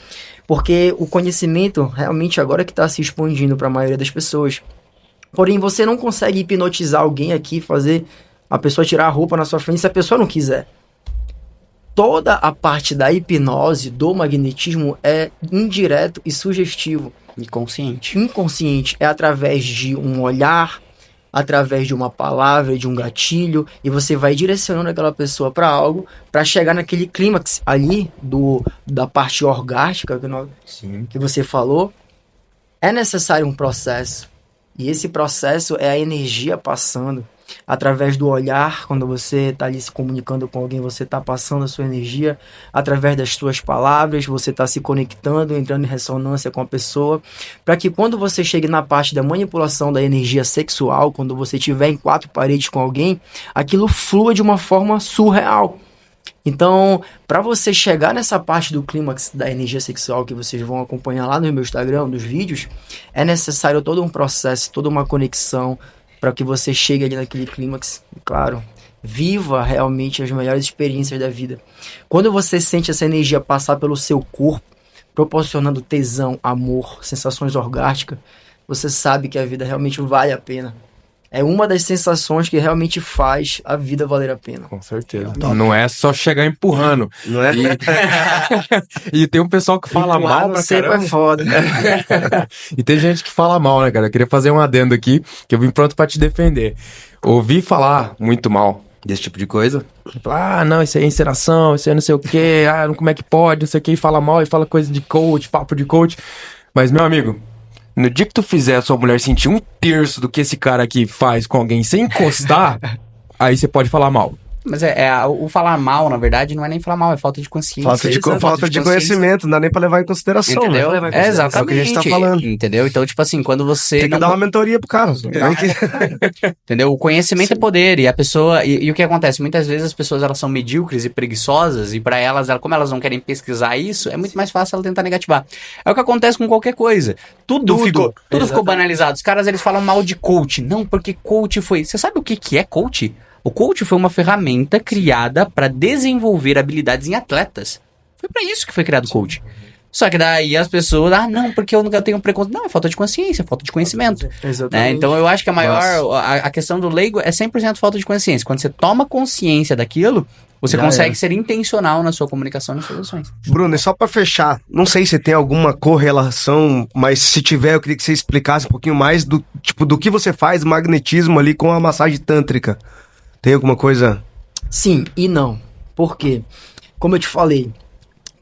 porque o conhecimento realmente agora que está se expandindo para a maioria das pessoas. Porém, você não consegue hipnotizar alguém aqui, fazer a pessoa tirar a roupa na sua frente se a pessoa não quiser. Toda a parte da hipnose, do magnetismo, é indireto e sugestivo. Inconsciente. Inconsciente. É através de um olhar, através de uma palavra, de um gatilho, e você vai direcionando aquela pessoa para algo, para chegar naquele clímax ali da parte orgástica que você falou. É necessário um processo. E esse processo é a energia passando. Através do olhar, quando você está ali se comunicando com alguém, você está passando a sua energia. Através das suas palavras, você está se conectando, entrando em ressonância com a pessoa, para que quando você chegue na parte da manipulação da energia sexual, quando você estiver em 4 paredes com alguém, aquilo flua de uma forma surreal. Então, para você chegar nessa parte do clímax da energia sexual que vocês vão acompanhar lá no meu Instagram, nos vídeos, é necessário todo um processo, toda uma conexão, para que você chegue ali naquele clímax. E claro, viva realmente as melhores experiências da vida. Quando você sente essa energia passar pelo seu corpo, proporcionando tesão, amor, sensações orgásticas, você sabe que a vida realmente vale a pena. É uma das sensações que realmente faz a vida valer a pena. Com certeza. Não é só chegar empurrando. Não é? E tem um pessoal que fala mal pra sempre caramba. é foda. E tem gente que fala mal, né, cara? Eu queria fazer um adendo aqui, que eu vim pronto pra te defender. Ouvi falar muito mal desse tipo de coisa. Ah, não, isso aí é encenação, isso aí não sei o quê, como é que pode, não sei o quê, e fala mal, e fala coisa de coach, papo de coach. Mas, meu amigo, no dia que tu fizer a sua mulher sentir 1/3 do que esse cara aqui faz com alguém sem encostar, aí você pode falar mal. Mas o falar mal, na verdade, não é nem falar mal, é falta de consciência. Falta de conhecimento, não dá nem pra levar em consideração. Entendeu? Né? É exatamente. É o que a gente tá falando. Entendeu? Então, tipo assim, quando você... Tem que dar uma mentoria pro cara. Entendeu? O conhecimento é poder, e a pessoa... E o que acontece? Muitas vezes as pessoas, elas são medíocres e preguiçosas, e pra elas, como elas não querem pesquisar isso, é muito mais fácil ela tentar negativar. É o que acontece com qualquer coisa. Tudo ficou banalizado. Os caras, eles falam mal de coach. Não, porque coach foi... Você sabe o que é coach? O coach foi uma ferramenta criada para desenvolver habilidades em atletas. Foi para isso que foi criado o coach. Só que daí as pessoas, não, porque eu nunca tenho preconceito. Não, é falta de consciência, falta de conhecimento. Exatamente. Né? Então eu acho que a questão do leigo é 100% falta de consciência. Quando você toma consciência daquilo, você consegue ser intencional na sua comunicação e nas suas ações. Bruno, e só pra fechar, não sei se tem alguma correlação, mas se tiver, eu queria que você explicasse um pouquinho mais do que você faz magnetismo ali com a massagem tântrica. Tem alguma coisa? Sim e não. Por quê? Como eu te falei,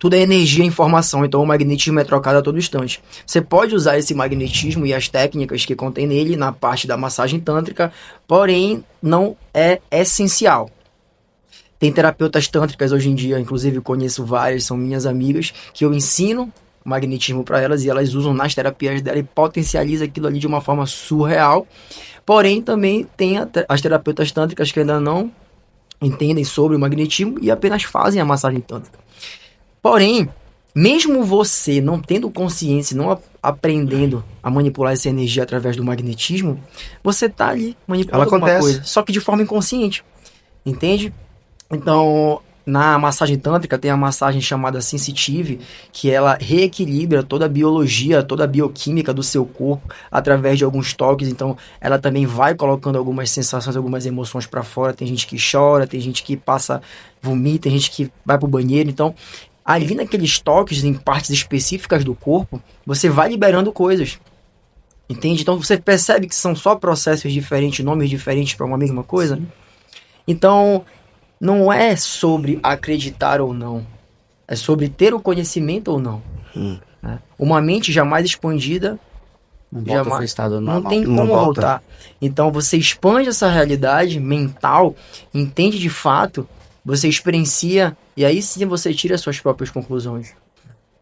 Tudo é energia e informação, então o magnetismo é trocado a todo instante. Você pode usar esse magnetismo e as técnicas que contém nele na parte da massagem tântrica, porém não é essencial. Tem terapeutas tântricas hoje em dia, inclusive eu conheço várias, são minhas amigas, que eu ensino magnetismo para elas e elas usam nas terapias dela e potencializa aquilo ali de uma forma surreal. Porém, também tem as terapeutas tântricas que ainda não entendem sobre o magnetismo e apenas fazem a massagem tântrica. Porém, mesmo você não tendo consciência, não aprendendo a manipular essa energia através do magnetismo, você tá ali manipulando alguma coisa, só que de forma inconsciente, entende? Então, na massagem tântrica tem a massagem chamada sensitive, que ela reequilibra toda a biologia, toda a bioquímica do seu corpo através de alguns toques. Então, ela também vai colocando algumas sensações, algumas emoções para fora. Tem gente que chora, tem gente que vomita, tem gente que vai pro banheiro. Então, ali naqueles toques, em partes específicas do corpo, você vai liberando coisas. Entende? Então, você percebe que são só processos diferentes, nomes diferentes para uma mesma coisa. Sim. Então, não é sobre acreditar ou não. É sobre ter o conhecimento ou não. Né? Uma mente jamais expandida não tem como voltar. Então você expande essa realidade mental, entende de fato, você experiencia e aí sim você tira as suas próprias conclusões.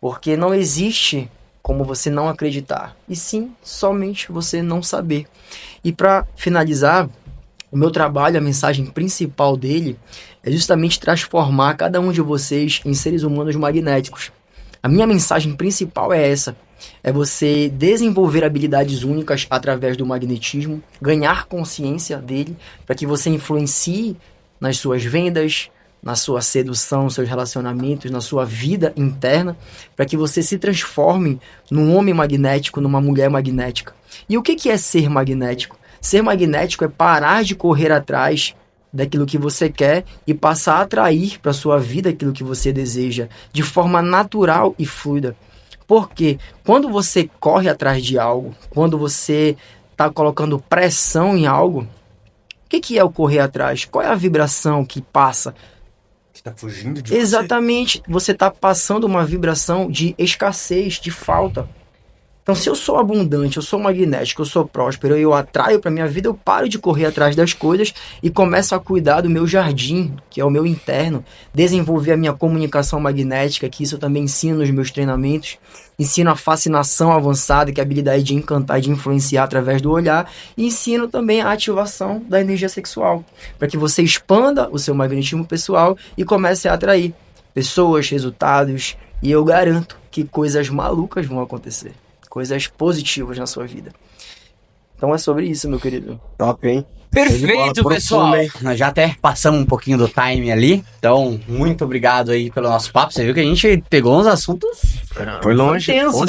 Porque não existe como você não acreditar. E sim, somente você não saber. E para finalizar, o meu trabalho, a mensagem principal dele é justamente transformar cada um de vocês em seres humanos magnéticos. A minha mensagem principal é essa. É você desenvolver habilidades únicas através do magnetismo, ganhar consciência dele, para que você influencie nas suas vendas, na sua sedução, nos seus relacionamentos, na sua vida interna, para que você se transforme num homem magnético, numa mulher magnética. E o que é ser magnético? Ser magnético é parar de correr atrás daquilo que você quer e passar a atrair para sua vida aquilo que você deseja, de forma natural e fluida. Porque quando você corre atrás de algo, quando você está colocando pressão em algo, o que é o correr atrás? Qual é a vibração que passa? Você está fugindo de Exatamente, você está passando uma vibração de escassez, de falta. Então, se eu sou abundante, eu sou magnético, eu sou próspero, eu atraio para minha vida, eu paro de correr atrás das coisas e começo a cuidar do meu jardim, que é o meu interno, desenvolver a minha comunicação magnética, que isso eu também ensino nos meus treinamentos, ensino a fascinação avançada, que é a habilidade de encantar e de influenciar através do olhar, e ensino também a ativação da energia sexual, para que você expanda o seu magnetismo pessoal e comece a atrair pessoas, resultados, e eu garanto que coisas malucas vão acontecer. Coisas positivas na sua vida. Então é sobre isso, meu querido. Top, hein? Perfeito, pessoal. Nós já até passamos um pouquinho do time ali. Então, muito obrigado aí pelo nosso papo. Você viu que a gente pegou uns assuntos... Foi longe. Tenso,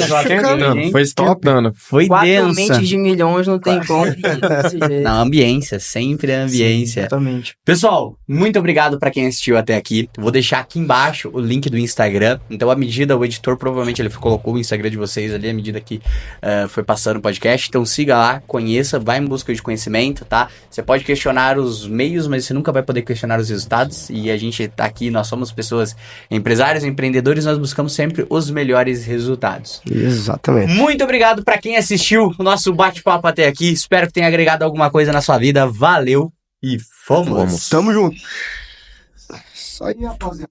foi esquentando. Foi 4 denso. mentes de milhões não tem como. Desse jeito. Na ambiência, sempre a ambiência. Sim, exatamente. Pessoal, muito obrigado pra quem assistiu até aqui. Vou deixar aqui embaixo o link do Instagram. Então, à medida, o editor provavelmente ele colocou o Instagram de vocês ali, à medida que foi passando o podcast. Então, siga lá, conheça, vai em busca de conhecimento, tá? Você pode questionar os meios, mas você nunca vai poder questionar os resultados. E a gente tá aqui, nós somos pessoas empresários, empreendedores, nós buscamos sempre os melhores resultados. Exatamente. Muito obrigado pra quem assistiu o nosso bate-papo até aqui. Espero que tenha agregado alguma coisa na sua vida. Valeu e fomos! Tamo junto. Isso aí, rapaziada.